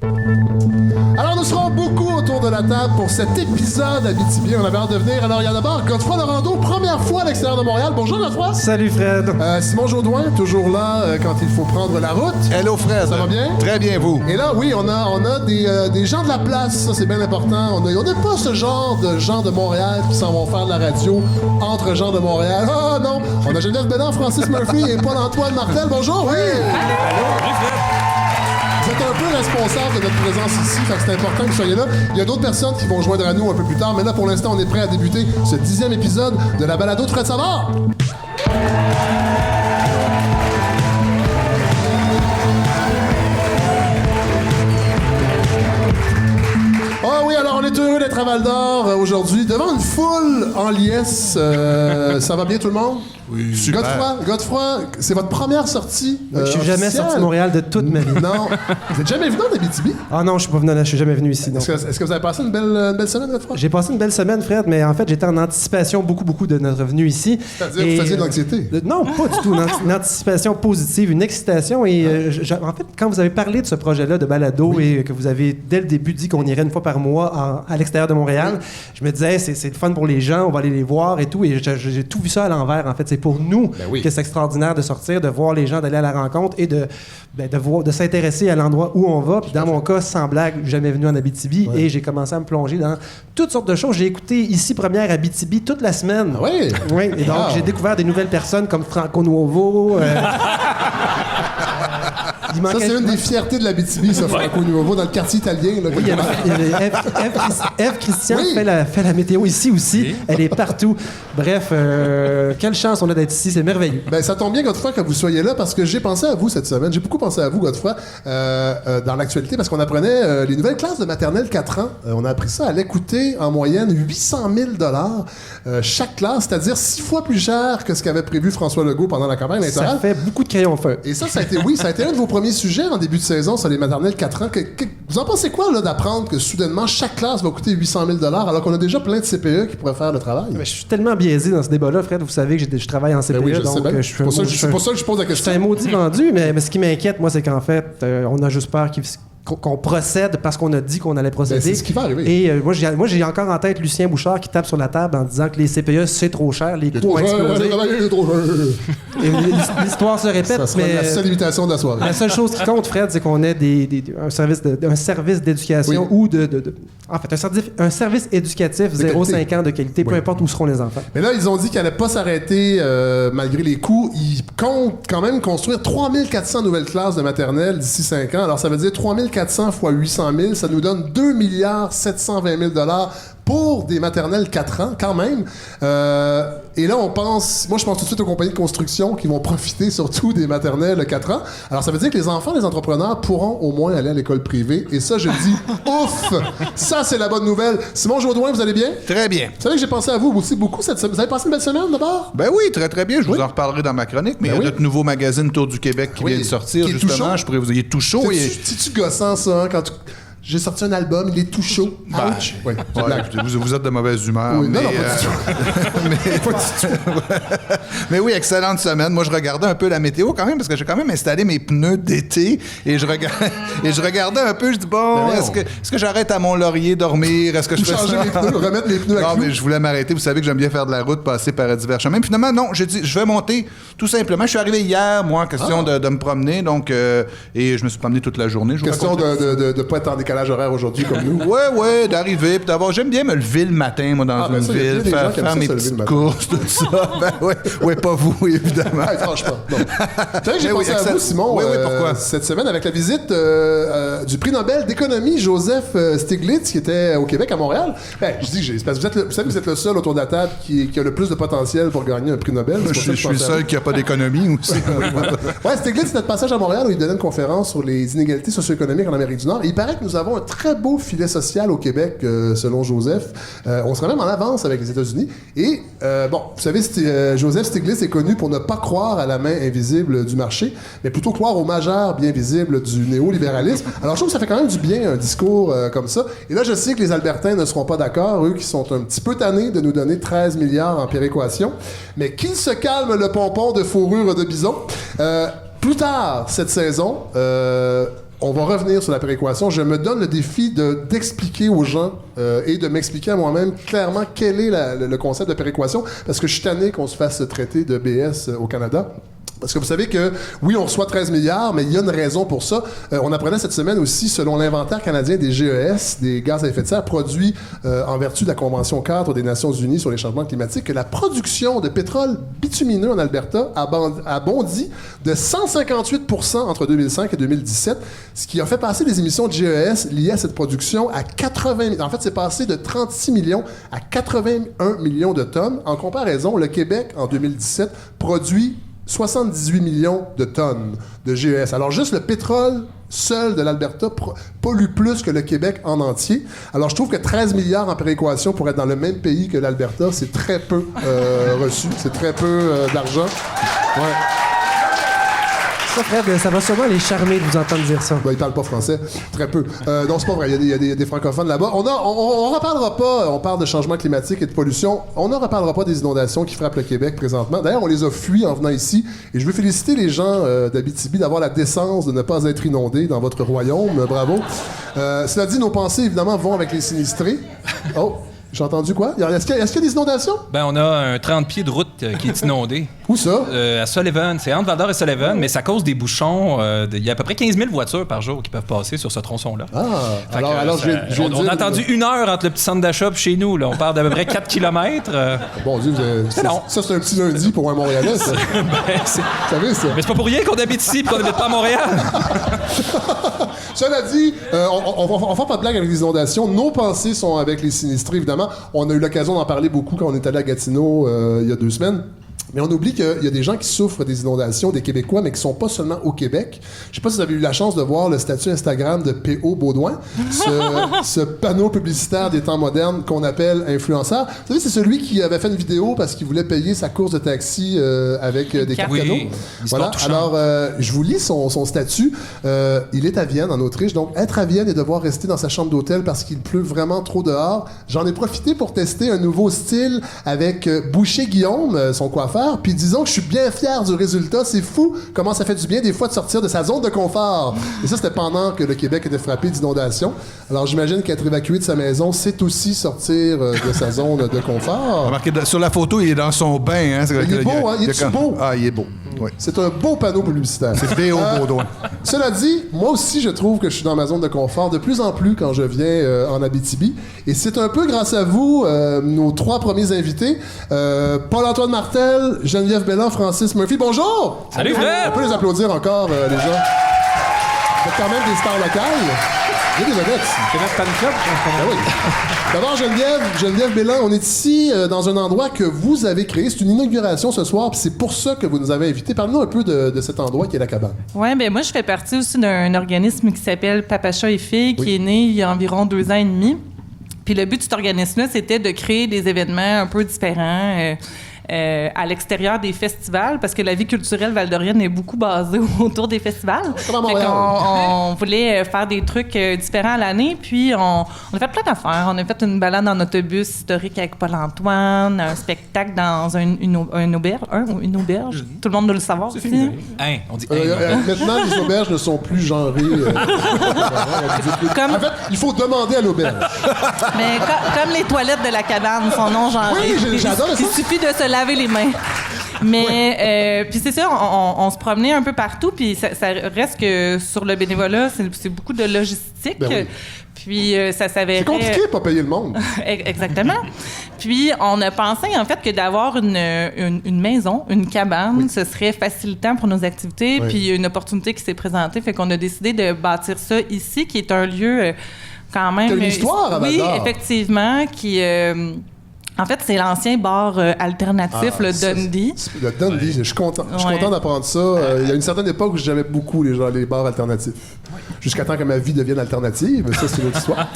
Alors, nous serons beaucoup autour de la table pour cet épisode Abitibi. On avait hâte de venir. Alors, il y a d'abord Godefroy Lorando, première fois à l'extérieur de Montréal. Bonjour, Godefroy. Salut, Fred. Simon Jaudoin, toujours là quand il faut prendre la route. Hello, Fred. Ça va bien? Très bien, vous. Et là, oui, on a des gens de la place. Ça, c'est bien important. On n'est pas ce genre de gens de Montréal qui s'en vont faire de la radio entre gens de Montréal. Ah non! On a Geneviève Bélan, Francis Murphy et Paul-Antoine Martel. Bonjour. Oui. Allô, Fred. Vous êtes un peu responsable de notre présence ici, fait que c'est important que vous soyez là. Il y a d'autres personnes qui vont joindre à nous un peu plus tard, mais là, pour l'instant, on est prêt à débuter ce 10e épisode de la balado de Fred Savard. Ah oui, alors on est heureux d'être à Val-d'Or aujourd'hui, devant une foule en liesse. Ça va bien tout le monde? Oui, super. Godefroy, c'est votre première sortie Je suis jamais officielle. sorti de Montréal de toute ma vie. Non. Vous êtes jamais venu en Abitibi? Ah non, je suis jamais venu ici. Non. Est-ce que vous avez passé une belle semaine, Godefroy? J'ai passé une belle semaine, Fred, mais en fait, j'étais en anticipation beaucoup de notre venue ici. C'est-à-dire, vous faisiez de l'anxiété? Non, pas du tout. Une anticipation positive, une excitation. Et en fait, quand vous avez parlé de ce projet-là de balado et que vous avez, dès le début, dit qu'on irait une fois par mois à l'extérieur de Montréal, je me disais, c'est le fun pour les gens, on va aller les voir et tout. Et j'ai tout vu ça à l'envers, en fait. C'est pour nous que c'est extraordinaire de sortir, de voir les gens, d'aller à la rencontre et de s'intéresser à l'endroit où on va. Puis dans mon cas, sans blague, jamais venu en Abitibi et j'ai commencé à me plonger dans toutes sortes de choses. J'ai écouté Ici Première Abitibi toute la semaine. Ah oui? Oui, et donc j'ai découvert des nouvelles personnes comme Franco Nuovo. Ça, c'est une des fiertés de l'Abitibi, ça, Franco Nuovo, dans le quartier italien. Là, oui, Ève Christian fait la météo ici aussi. Oui. Elle est partout. Bref, quelle chance on a d'être ici, c'est merveilleux. Ben, ça tombe bien, Godefroy, que vous soyez là, parce que j'ai pensé à vous cette semaine. J'ai beaucoup pensé à vous, Godefroy, dans l'actualité, parce qu'on apprenait les nouvelles classes de maternelle 4 ans. On a appris ça allait coûter en moyenne 800 000 chaque classe, c'est-à-dire 6 fois plus cher que ce qu'avait prévu François Legault pendant la campagne électorale. Ça fait beaucoup de crayons feu. Et ça a été un de vos premiers sujets en début de saison sur les maternelles 4 ans. Vous en pensez quoi, là, d'apprendre que soudainement, chaque classe va coûter 800 000 alors qu'on a déjà plein de CPE qui pourraient faire le travail? Mais je suis tellement biaisé dans ce débat-là, Fred. Vous savez que je travaille en CPE, oui, donc c'est pour ça que je pose la question. C'est un maudit vendu, mais ce qui m'inquiète, moi, c'est qu'en fait, on a juste peur qu'on procède parce qu'on a dit qu'on allait procéder. Ben, c'est ce qui va arriver. Et moi, j'ai encore en tête Lucien Bouchard qui tape sur la table en disant que les CPE, c'est trop cher, les coûts ont explosé. L'histoire se répète, ça sera la seule imitation de la soirée. La seule chose qui compte, Fred, c'est qu'on ait un service d'éducation ou en fait, un service éducatif 0,5 ans de qualité, peu importe où seront les enfants. Mais là, ils ont dit qu'ils n'allaient pas s'arrêter malgré les coûts. Ils comptent quand même construire 3400 nouvelles classes de maternelle d'ici 5 ans. Alors, ça veut dire 3400 fois 800 000, ça nous donne 2 720 000 pour des maternelles 4 ans, quand même. Et là, moi, je pense tout de suite aux compagnies de construction qui vont profiter surtout des maternelles 4 ans. Alors, ça veut dire que les enfants des entrepreneurs pourront au moins aller à l'école privée. Et ça, je dis, ouf! Ça, c'est la bonne nouvelle. Simon Jaudoin, vous allez bien? Très bien. Vous savez que j'ai pensé à vous aussi beaucoup cette semaine. Vous avez passé une belle semaine, d'abord? Ben oui, très, très bien. Je vous en reparlerai dans ma chronique. Mais il y a notre nouveau magazine Tour du Québec qui vient de sortir, justement. Je pourrais vous ayez tout chaud. C'est-tu gossant, ça, hein, quand tu... J'ai sorti un album, il est tout chaud. Ouch! Oui, vous êtes de mauvaise humeur. Oui, mais, non, pas du tout. Mais oui, excellente semaine. Moi, je regardais un peu la météo quand même, parce que j'ai quand même installé mes pneus d'été et je regardais un peu, je dis, bon, est-ce que j'arrête à Mont-Laurier dormir? Est-ce que je fais changer ça? les pneus, remettre les pneus à Non, clous? mais je voulais m'arrêter. Vous savez que j'aime bien faire de la route, passer par divers chemins. Puis finalement, non, j'ai dit, je vais monter tout simplement. Je suis arrivé hier, moi, en question de me promener, donc, et je me suis promené toute la journée. Question de ne pas être en décalage horaire aujourd'hui comme nous. Ouais, d'arriver, puis d'avoir... J'aime bien me lever le matin, moi, dans une ville, faire mes petites courses, tout ça. Ouais, pas vous, évidemment. Franchement, non. Tu sais que j'ai pensé à vous, Simon, pourquoi? cette semaine, avec la visite du prix Nobel d'économie, Joseph Stiglitz, qui était au Québec, à Montréal. Ben, je dis que parce que vous savez que vous êtes le seul autour de la table qui a le plus de potentiel pour gagner un prix Nobel. Je suis le seul qui n'a pas d'économie aussi. Ouais, Stiglitz, c'est notre passage à Montréal où il donnait une conférence sur les inégalités socio-économiques en Amérique du Nord. Et il paraît que nous avons un très beau filet social au Québec, selon Joseph. On serait même en avance avec les États-Unis. Et, vous savez, Joseph Stiglitz est connu pour ne pas croire à la main invisible du marché, mais plutôt croire aux majeurs bien visibles du néolibéralisme. Alors, je trouve que ça fait quand même du bien, un discours comme ça. Et là, je sais que les Albertains ne seront pas d'accord, eux qui sont un petit peu tannés de nous donner 13 milliards en péréquation. Mais qu'il se calme le pompon de fourrure de bison. Plus tard cette saison, on va revenir sur la péréquation. Je me donne le défi d'expliquer aux gens et de m'expliquer à moi-même clairement quel est le concept de péréquation, parce que je suis tanné qu'on se fasse traiter de BS au Canada. Parce que vous savez que, oui, on reçoit 13 milliards, mais il y a une raison pour ça. On apprenait cette semaine aussi, selon l'inventaire canadien des GES, des gaz à effet de serre, produits en vertu de la Convention cadre des Nations unies sur les changements climatiques, que la production de pétrole bitumineux en Alberta a bondi de 158 % entre 2005 et 2017, ce qui a fait passer les émissions de GES liées à cette production à 80... En fait, c'est passé de 36 millions à 81 millions de tonnes. En comparaison, le Québec, en 2017, produit 78 millions de tonnes de GES. Alors, juste le pétrole seul de l'Alberta pollue plus que le Québec en entier. Alors, je trouve que 13 milliards en péréquation pour être dans le même pays que l'Alberta, c'est très peu reçu. C'est très peu d'argent. Ouais. Ça, Fred, ça va sûrement les charmer de vous entendre dire ça. Ben, ils parlent pas français. Très peu. Non, c'est pas vrai. Il y a des francophones là-bas. On reparlera pas. On parle de changement climatique et de pollution. On ne reparlera pas des inondations qui frappent le Québec présentement. D'ailleurs, on les a fuis en venant ici. Et je veux féliciter les gens d'Abitibi d'avoir la décence de ne pas être inondés dans votre royaume. Bravo. Cela dit, nos pensées, évidemment, vont avec les sinistrés. Oh! J'ai entendu quoi? Est-ce qu'il y a des inondations? Ben, on a un 30 pieds de route qui est inondé. Où ça? À Sullivan. C'est entre Val-d'Or et Sullivan, mais ça cause des bouchons. Il y a à peu près 15 000 voitures par jour qui peuvent passer sur ce tronçon-là. Ah! On a entendu 1 heure entre le petit centre d'achat et chez nous. Là. On part d'à peu près 4 km. Bon Dieu, ça, c'est un petit lundi pour un Montréalais, ça. Ben, vous savez, ça. Mais c'est pas pour rien qu'on habite ici et qu'on n'habite pas à Montréal. Cela dit, on fait pas de blague avec les inondations. Nos pensées sont avec les sinistrés, évidemment. On a eu l'occasion d'en parler beaucoup quand on est allé à Gatineau il y a 2 semaines. Mais on oublie qu'il y a des gens qui souffrent des inondations, des Québécois, mais qui sont pas seulement au Québec. Je sais pas si vous avez eu la chance de voir le statut Instagram de P.O. Baudouin, ce panneau publicitaire des temps modernes qu'on appelle influenceur. Vous savez, c'est celui qui avait fait une vidéo parce qu'il voulait payer sa course de taxi avec des cartes cadeaux. Voilà. Alors, je vous lis son statut. Il est à Vienne, en Autriche. Donc, être à Vienne et devoir rester dans sa chambre d'hôtel parce qu'il pleut vraiment trop dehors. J'en ai profité pour tester un nouveau style avec Boucher Guillaume, son coiffeur. Puis disons que je suis bien fier du résultat. C'est fou comment ça fait du bien des fois de sortir de sa zone de confort. Et ça, c'était pendant que le Québec était frappé d'inondations. Alors j'imagine qu'être évacué de sa maison, c'est aussi sortir de sa zone de confort. Remarquez, sur la photo, il est dans son bain. Hein? Il est beau, hein? Il est beau? Ah, il est beau. Oui. C'est un beau panneau publicitaire. C'est P.O. Baudouin. Cela dit, moi aussi, je trouve que je suis dans ma zone de confort de plus en plus quand je viens en Abitibi. Et c'est un peu grâce à vous, nos 3 premiers invités, Paul-Antoine Martel, Geneviève Bellin, Francis Murphy. Bonjour! Salut, Fred! On peut les applaudir encore, les gens. Vous êtes quand même des stars locales. Il y a des vedettes ici. C'est notre fan club. Ben oui. D'abord, Geneviève Bellin, on est ici dans un endroit que vous avez créé. C'est une inauguration ce soir, puis c'est pour ça que vous nous avez invités. Parlez-nous un peu de cet endroit qui est la cabane. Oui, bien moi, je fais partie aussi d'un organisme qui s'appelle Papa Chat et Filles, qui est né il y a environ 2 ans et demi. Puis le but de cet organisme-là, c'était de créer des événements un peu différents à l'extérieur des festivals, parce que la vie culturelle valdorienne est beaucoup basée autour des festivals. On voulait faire des trucs différents à l'année, puis on a fait plein d'affaires. On a fait une balade en autobus historique avec Paul-Antoine, un spectacle dans une auberge. Une auberge. Tout le monde doit le savoir. C'est fini. On dit maintenant, les auberges ne sont plus genrées. En fait, il faut demander à l'auberge. Mais comme les toilettes de la cabane sont non genrées, oui, j'adore ça. Il suffit de se laver les mains. Mais puis c'est ça, on se promenait un peu partout, puis ça reste que sur le bénévolat, c'est beaucoup de logistique. Ben oui. Puis ça s'avérait... C'est compliqué de pas payer le monde. Exactement. Puis on a pensé en fait que d'avoir une maison, une cabane, ce serait facilitant pour nos activités. Oui. Puis une opportunité qui s'est présentée, fait qu'on a décidé de bâtir ça ici, qui est un lieu quand même... T'as une histoire à Val-d'Or. Oui, effectivement, qui... en fait, c'est l'ancien bar alternatif, le Dundee. Le Dundee, je suis content. Je suis content d'apprendre ça. Il y a une certaine époque où j'aimais beaucoup les bars alternatifs. Jusqu'à temps que ma vie devienne alternative. Ça, c'est une autre histoire.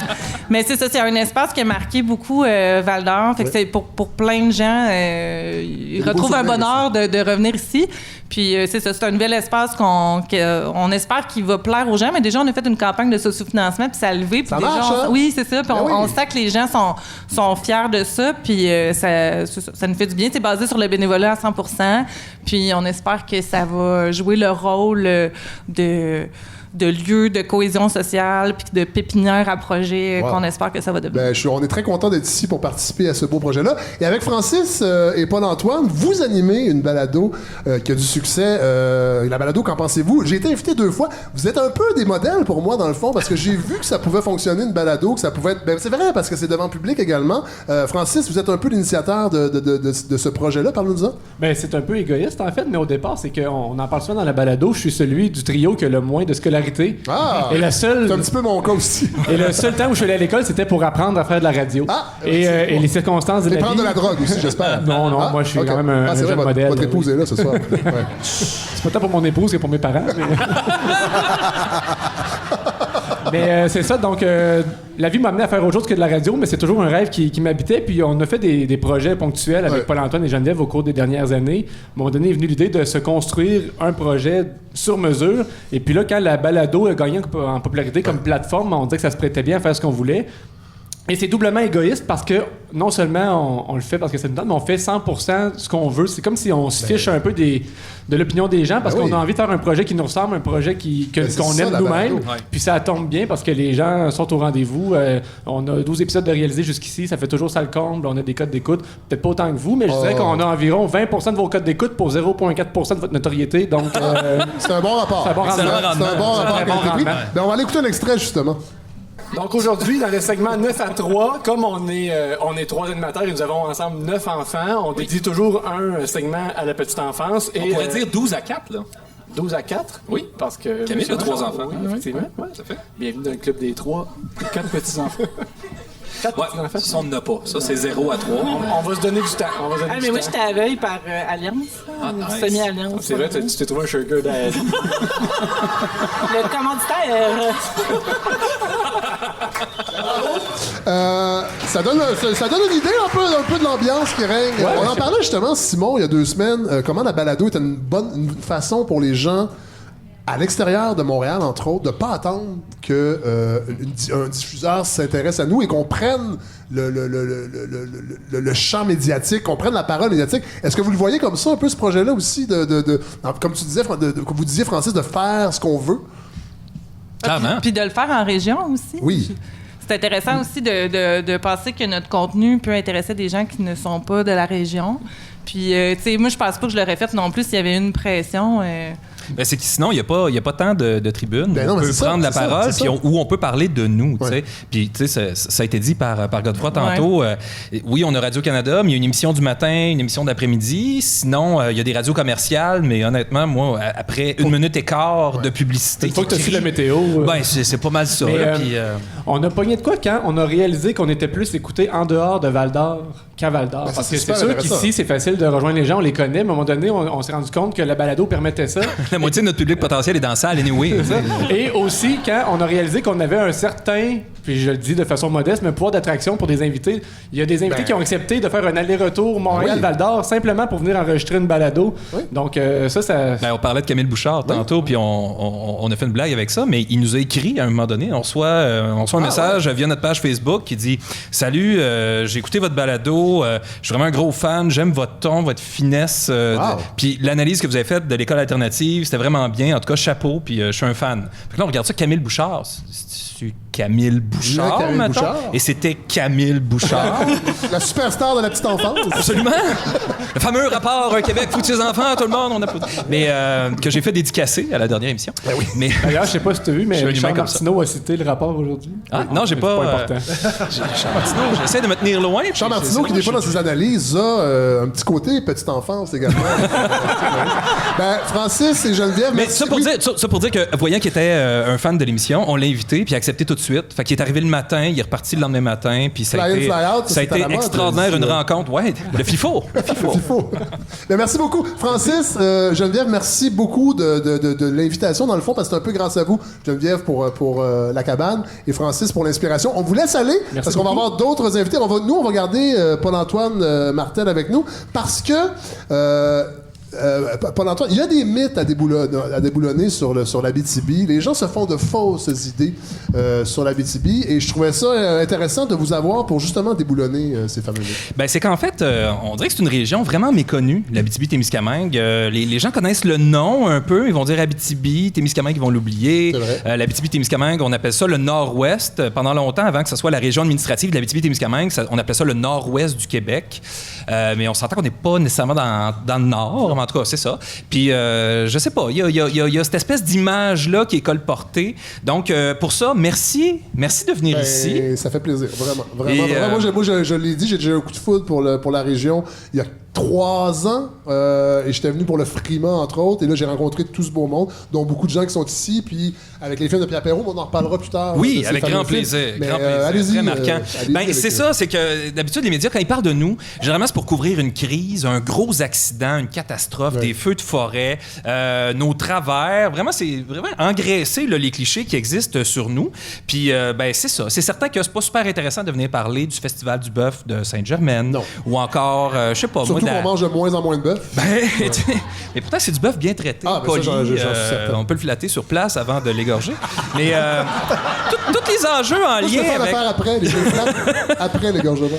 Mais c'est ça, c'est un espace qui a marqué beaucoup Val-d'Or. Fait que c'est pour plein de gens, ils retrouvent un bonheur de revenir ici. Puis c'est ça, c'est un nouvel espace qu'on espère qu'il va plaire aux gens. Mais déjà, on a fait une campagne de sous-financement, puis ça a levé. Puis ça marche, hein? Oui, c'est ça. Puis on sent que les gens sont fiers de ça. Puis ça nous fait du bien. C'est basé sur le bénévolat à 100%. Puis on espère que ça va jouer le rôle lieu de cohésion sociale puis de pépinière à projet qu'on espère que ça va devenir. On est très content d'être ici pour participer à ce beau projet-là. Et avec Francis et Paul-Antoine, vous animez une balado qui a du succès. La balado, qu'en pensez-vous? J'ai été invité 2 fois. Vous êtes un peu des modèles pour moi, dans le fond, parce que j'ai vu que ça pouvait fonctionner, une balado, que ça pouvait être... c'est vrai, parce que c'est devant public également. Francis, vous êtes un peu l'initiateur de ce projet-là. Parlez-nous-en. C'est un peu égoïste, en fait, mais au départ, c'est qu'on en parle souvent dans la balado. Je suis celui du trio qui a le moins de scolarité. Ah! Et c'est un petit peu mon cas aussi. Et le seul temps où je suis allé à l'école, c'était pour apprendre à faire de la radio. Et les circonstances de la vie... Et prendre de la drogue aussi, j'espère. Non, moi, je suis quand même un jeune modèle. Votre épouse est là ce soir. C'est pas tant pour mon épouse que pour mes parents. Mais c'est ça, donc la vie m'a amené à faire autre chose que de la radio, mais c'est toujours un rêve qui m'habitait. Puis on a fait des projets ponctuels avec Paul-Antoine et Geneviève au cours des dernières années. À un moment donné est venue l'idée de se construire un projet sur mesure. Et puis là, quand la balado a gagné en popularité comme plateforme, on disait que ça se prêtait bien à faire ce qu'on voulait. Et c'est doublement égoïste parce que non seulement on le fait parce que ça nous donne, mais on fait 100% ce qu'on veut. C'est comme si on se fiche un peu de l'opinion des gens parce qu'on a envie de faire un projet qui nous ressemble, un projet qu'on aime nous-mêmes. Puis ça tombe bien parce que les gens sont au rendez-vous. On a 12 épisodes de réaliser jusqu'ici. Ça fait toujours ça le comble. On a des codes d'écoute. Peut-être pas autant que vous, mais je dirais qu'on a environ 20% de vos codes d'écoute pour 0,4% de votre notoriété. Donc, c'est un bon rapport. C'est un bon rendement. On va aller écouter un extrait, justement. Donc aujourd'hui, dans le segment 9 à 3, comme on est 3 animateurs et nous avons ensemble 9 enfants, on dédie toujours un segment à la petite enfance. Et, on pourrait dire 12 à 4, là. 12 à 4? Oui. Parce que... Camille a 3 enfants. Oui, effectivement. Ouais, ça fait. Bienvenue dans le club des 3 et 4 petits-enfants. 4 petits-enfants? Ça, on n'en a pas. Ça, c'est 0 à 3. On va se donner du temps. Mais moi, j'étais aveugle par Alliance. Semi-Alliance. C'est vrai, tu t'es trouvé un sugar daddy. Le commanditaire... Ça donne une idée un peu de l'ambiance qui règne. On en parlait justement, Simon, il y a 2 semaines, comment la balado est une façon pour les gens à l'extérieur de Montréal, entre autres, de ne pas attendre qu'un diffuseur s'intéresse à nous et qu'on prenne le champ médiatique, qu'on prenne la parole médiatique. Est-ce que vous le voyez comme ça, un peu, ce projet-là aussi, comme tu disais, que vous disiez, Francis, de faire ce qu'on veut? Clairement. Puis de le faire en région aussi. Oui. C'est intéressant aussi de penser que notre contenu peut intéresser des gens qui ne sont pas de la région. Puis, tu sais, moi, je pense pas que je l'aurais fait non plus s'il y avait une pression. C'est que sinon, il n'y a pas tant de tribunes où on peut prendre la parole où on peut parler de nous. Puis, tu sais, ça a été dit par Godefroy tantôt. Oui, on a Radio-Canada, mais il y a une émission du matin, une émission d'après-midi. Sinon, il y a des radios commerciales, mais honnêtement, moi, après 1 minute et quart de publicité... Une fois que tu as su la météo... c'est pas mal ça. On a pogné de quoi quand on a réalisé qu'on était plus écouté en dehors de Val-d'Or qu'à Val-d'Or. Parce que c'est sûr qu'ici, c'est facile de rejoindre les gens, on les connaît, mais à un moment donné, on s'est rendu compte que la balado permettait ça. La moitié de notre public potentiel est dans la salle, anyway. Et aussi, quand on a réalisé qu'on avait un certain, puis je le dis de façon modeste, mais pouvoir d'attraction pour des invités, il y a des invités qui ont accepté de faire un aller-retour Montréal-Val d'Or simplement pour venir enregistrer une balado. Oui. Donc, ça... on parlait de Camille Bouchard tantôt, puis on a fait une blague avec ça, mais il nous a écrit à un moment donné, on reçoit un message via notre page Facebook qui dit « Salut, j'ai écouté votre balado, je suis vraiment un gros fan, j'aime votre ton, votre finesse. Puis l'analyse que vous avez faite de l'école alternative, c'était vraiment bien. En tout cas, chapeau, puis je suis un fan. » Fait que là, on regarde ça, Camille Bouchard. C'est Camille Bouchard, maintenant. Et c'était Camille Bouchard. La superstar de la petite enfance. Absolument. Le fameux rapport Québec, foutu ses enfants, tout le monde, on applaudit. Mais que j'ai fait dédicacer à la dernière émission. Ben oui. Mais d'ailleurs, je sais pas si tu as vu, mais Richard Martineau a cité le rapport aujourd'hui. Non, j'ai pas. C'est pas important. Richard Martineau, j'essaie de me tenir loin. Richard Martineau, qui des fois dans ses analyses a un petit côté petite enfance également. Francis et Geneviève. Mais ça pour dire que, voyant qu'il était un fan de l'émission, on l'a invité, puis il a accepté tout de suite. Fait qu'il est arrivé le matin, il est reparti le lendemain matin, puis ça a été extraordinaire, une rencontre. Ouais, le FIFO. Merci beaucoup. Francis, Geneviève, merci beaucoup de l'invitation, dans le fond, parce que c'est un peu grâce à vous, Geneviève, pour la cabane, et Francis pour l'inspiration. On vous laisse aller, parce qu'on va avoir d'autres invités. On va garder Paul-Antoine Martel avec nous, parce que... Paul-Antoine, il y a des mythes à déboulonner sur l'Abitibi. Les gens se font de fausses idées sur l'Abitibi et je trouvais ça intéressant de vous avoir pour justement déboulonner ces fameux mythes. Ben, c'est qu'en fait, on dirait que c'est une région vraiment méconnue, l'Abitibi-Témiscamingue. Les gens connaissent le nom un peu, ils vont dire Abitibi, Témiscamingue, ils vont l'oublier. L'Abitibi-Témiscamingue, on appelle ça le Nord-Ouest. Pendant longtemps, avant que ce soit la région administrative de l'Abitibi-Témiscamingue, on appelait ça le Nord-Ouest du Québec. Mais on s'entend qu'on n'est pas nécessairement dans le Nord, mais en tout cas, c'est ça. Puis, je sais pas, il y a cette espèce d'image-là qui est colportée. Donc, pour ça, merci de venir ici. Ça fait plaisir, vraiment. Moi, je l'ai dit, j'ai déjà un coup de foudre pour la région. Il y a 3 ans, et j'étais venu pour le Frima, entre autres, et là, j'ai rencontré tout ce beau monde, dont beaucoup de gens qui sont ici, puis avec les films de Pierre Perrault, on en reparlera plus tard. Oui, avec grand plaisir. Mais, allez-y, très marquant. C'est ça, eux. c'est que d'habitude, les médias, quand ils parlent de nous, généralement, c'est pour couvrir une crise, un gros accident, une catastrophe, des feux de forêt, nos travers. Vraiment, c'est vraiment engraisser là, les clichés qui existent sur nous. Puis, c'est ça. C'est certain que c'est pas super intéressant de venir parler du Festival du bœuf de Sainte-Germaine. Non. Ou encore, je sais pas, surtout qu'on mange de moins en moins de bœuf. Mais pourtant, c'est du bœuf bien traité, poli. On peut le filater sur place avant de l'égorger. Mais tous les enjeux en lien avec... après, les après l'égorgement.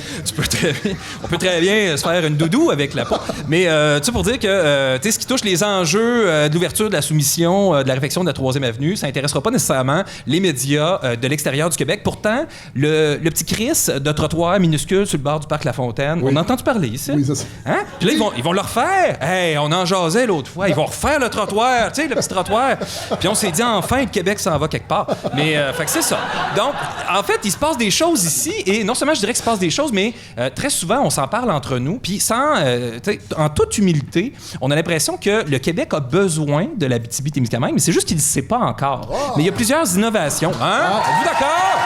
On peut très bien se faire une doudou avec la peau. Mais tu sais, pour dire que ce qui touche les enjeux de l'ouverture de la soumission, de la réfection de la 3e avenue, ça n'intéressera pas nécessairement les médias de l'extérieur du Québec. Pourtant, le petit Chris de trottoir minuscule sur le bord du parc La Fontaine, on a entendu parler ici. Oui, ça c'est... Hein? Puis là, ils vont le refaire. Hey, on en jasait l'autre fois. Ils vont refaire le trottoir, tu sais, le petit trottoir. Puis on s'est dit, enfin, le Québec s'en va quelque part. Mais, fait que c'est ça. Donc, en fait, il se passe des choses ici. Et non seulement je dirais qu'il se passe des choses, mais très souvent, on s'en parle entre nous. Puis en toute humilité, on a l'impression que le Québec a besoin de l'Abitibi-Témiscamingue, mais c'est juste qu'il ne le sait pas encore. Oh. Mais il y a plusieurs innovations. Hein? Êtes-vous d'accord?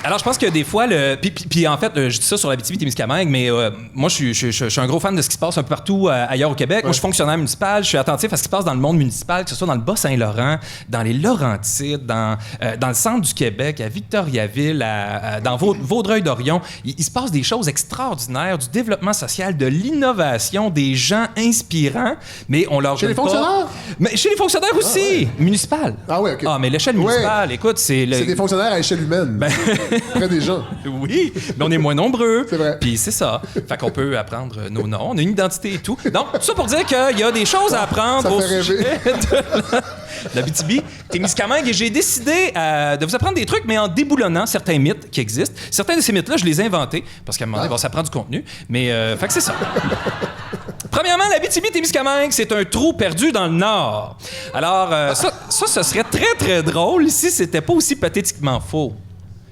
Alors, je pense que des fois, puis en fait, je dis ça sur l'Abitibi-Témiscamingue, mais moi, je suis un gros fan de ce qui se passe un peu partout ailleurs au Québec. Ouais. Moi, je suis fonctionnaire municipal, je suis attentif à ce qui se passe dans le monde municipal, que ce soit dans le Bas-Saint-Laurent, dans les Laurentides, dans le centre du Québec, à Victoriaville, dans Vaudreuil-Dorion. Il se passe des choses extraordinaires, du développement social, de l'innovation, des gens inspirants, mais on leur donne pas... Chez les fonctionnaires? Mais chez les fonctionnaires aussi, municipal. Ah oui, OK. Ah, mais l'échelle municipale, écoute, c'est... C'est des fonctionnaires à échelle humaine. Près des gens. Oui, mais on est moins nombreux. C'est vrai. Puis c'est ça. Fait qu'on peut apprendre nos noms. On a une identité et tout. Donc, tout ça pour dire qu'il y a des choses à apprendre au sujet de l'Abitibi-Témiscamingue. Et j'ai décidé de vous apprendre des trucs, mais en déboulonnant certains mythes qui existent. Certains de ces mythes-là, je les ai inventés, parce qu'à un moment donné, ça prend du contenu. Mais, fait que c'est ça. Premièrement, l'Abitibi-Témiscamingue, c'est un trou perdu dans le Nord. Alors, ça serait très, très drôle si c'était pas aussi pathétiquement faux.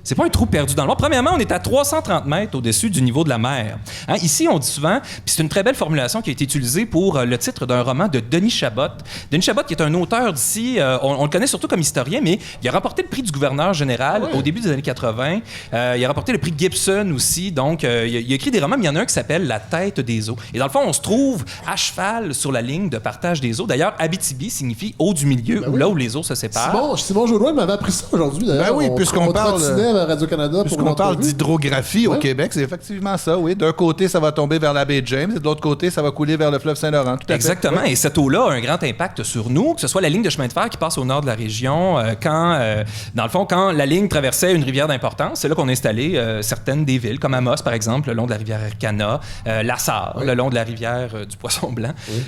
C'est pas un trou perdu dans le Nord. Premièrement, on est à 330 mètres au-dessus du niveau de la mer. Hein? Ici, on dit souvent, puis c'est une très belle formulation qui a été utilisée pour le titre d'un roman de Denis Chabot. Denis Chabot, qui est un auteur d'ici, on le connaît surtout comme historien, mais il a remporté le prix du gouverneur général au début des années 80. Il a remporté le prix Gibson aussi. Donc, il a écrit des romans, mais il y en a un qui s'appelle La tête des eaux. Et dans le fond, on se trouve à cheval sur la ligne de partage des eaux. D'ailleurs, Abitibi signifie eau du milieu, ou là où les eaux se séparent. Simon Jaudoin m'avait appris ça aujourd'hui, d'ailleurs. Ben oui, puisqu'on parle... à Radio-Canada. Puisqu'on parle d'hydrographie au Québec, c'est effectivement ça, oui. D'un côté, ça va tomber vers la baie James, et de l'autre côté, ça va couler vers le fleuve Saint-Laurent. Tout à Exactement. fait. Et cette eau-là a un grand impact sur nous, que ce soit la ligne de chemin de fer qui passe au nord de la région, dans le fond, quand la ligne traversait une rivière d'importance, c'est là qu'on a installé certaines des villes, comme Amos, par exemple, le long de la rivière Arcana, La Sarre, le long de la rivière du Poisson Blanc. Oui.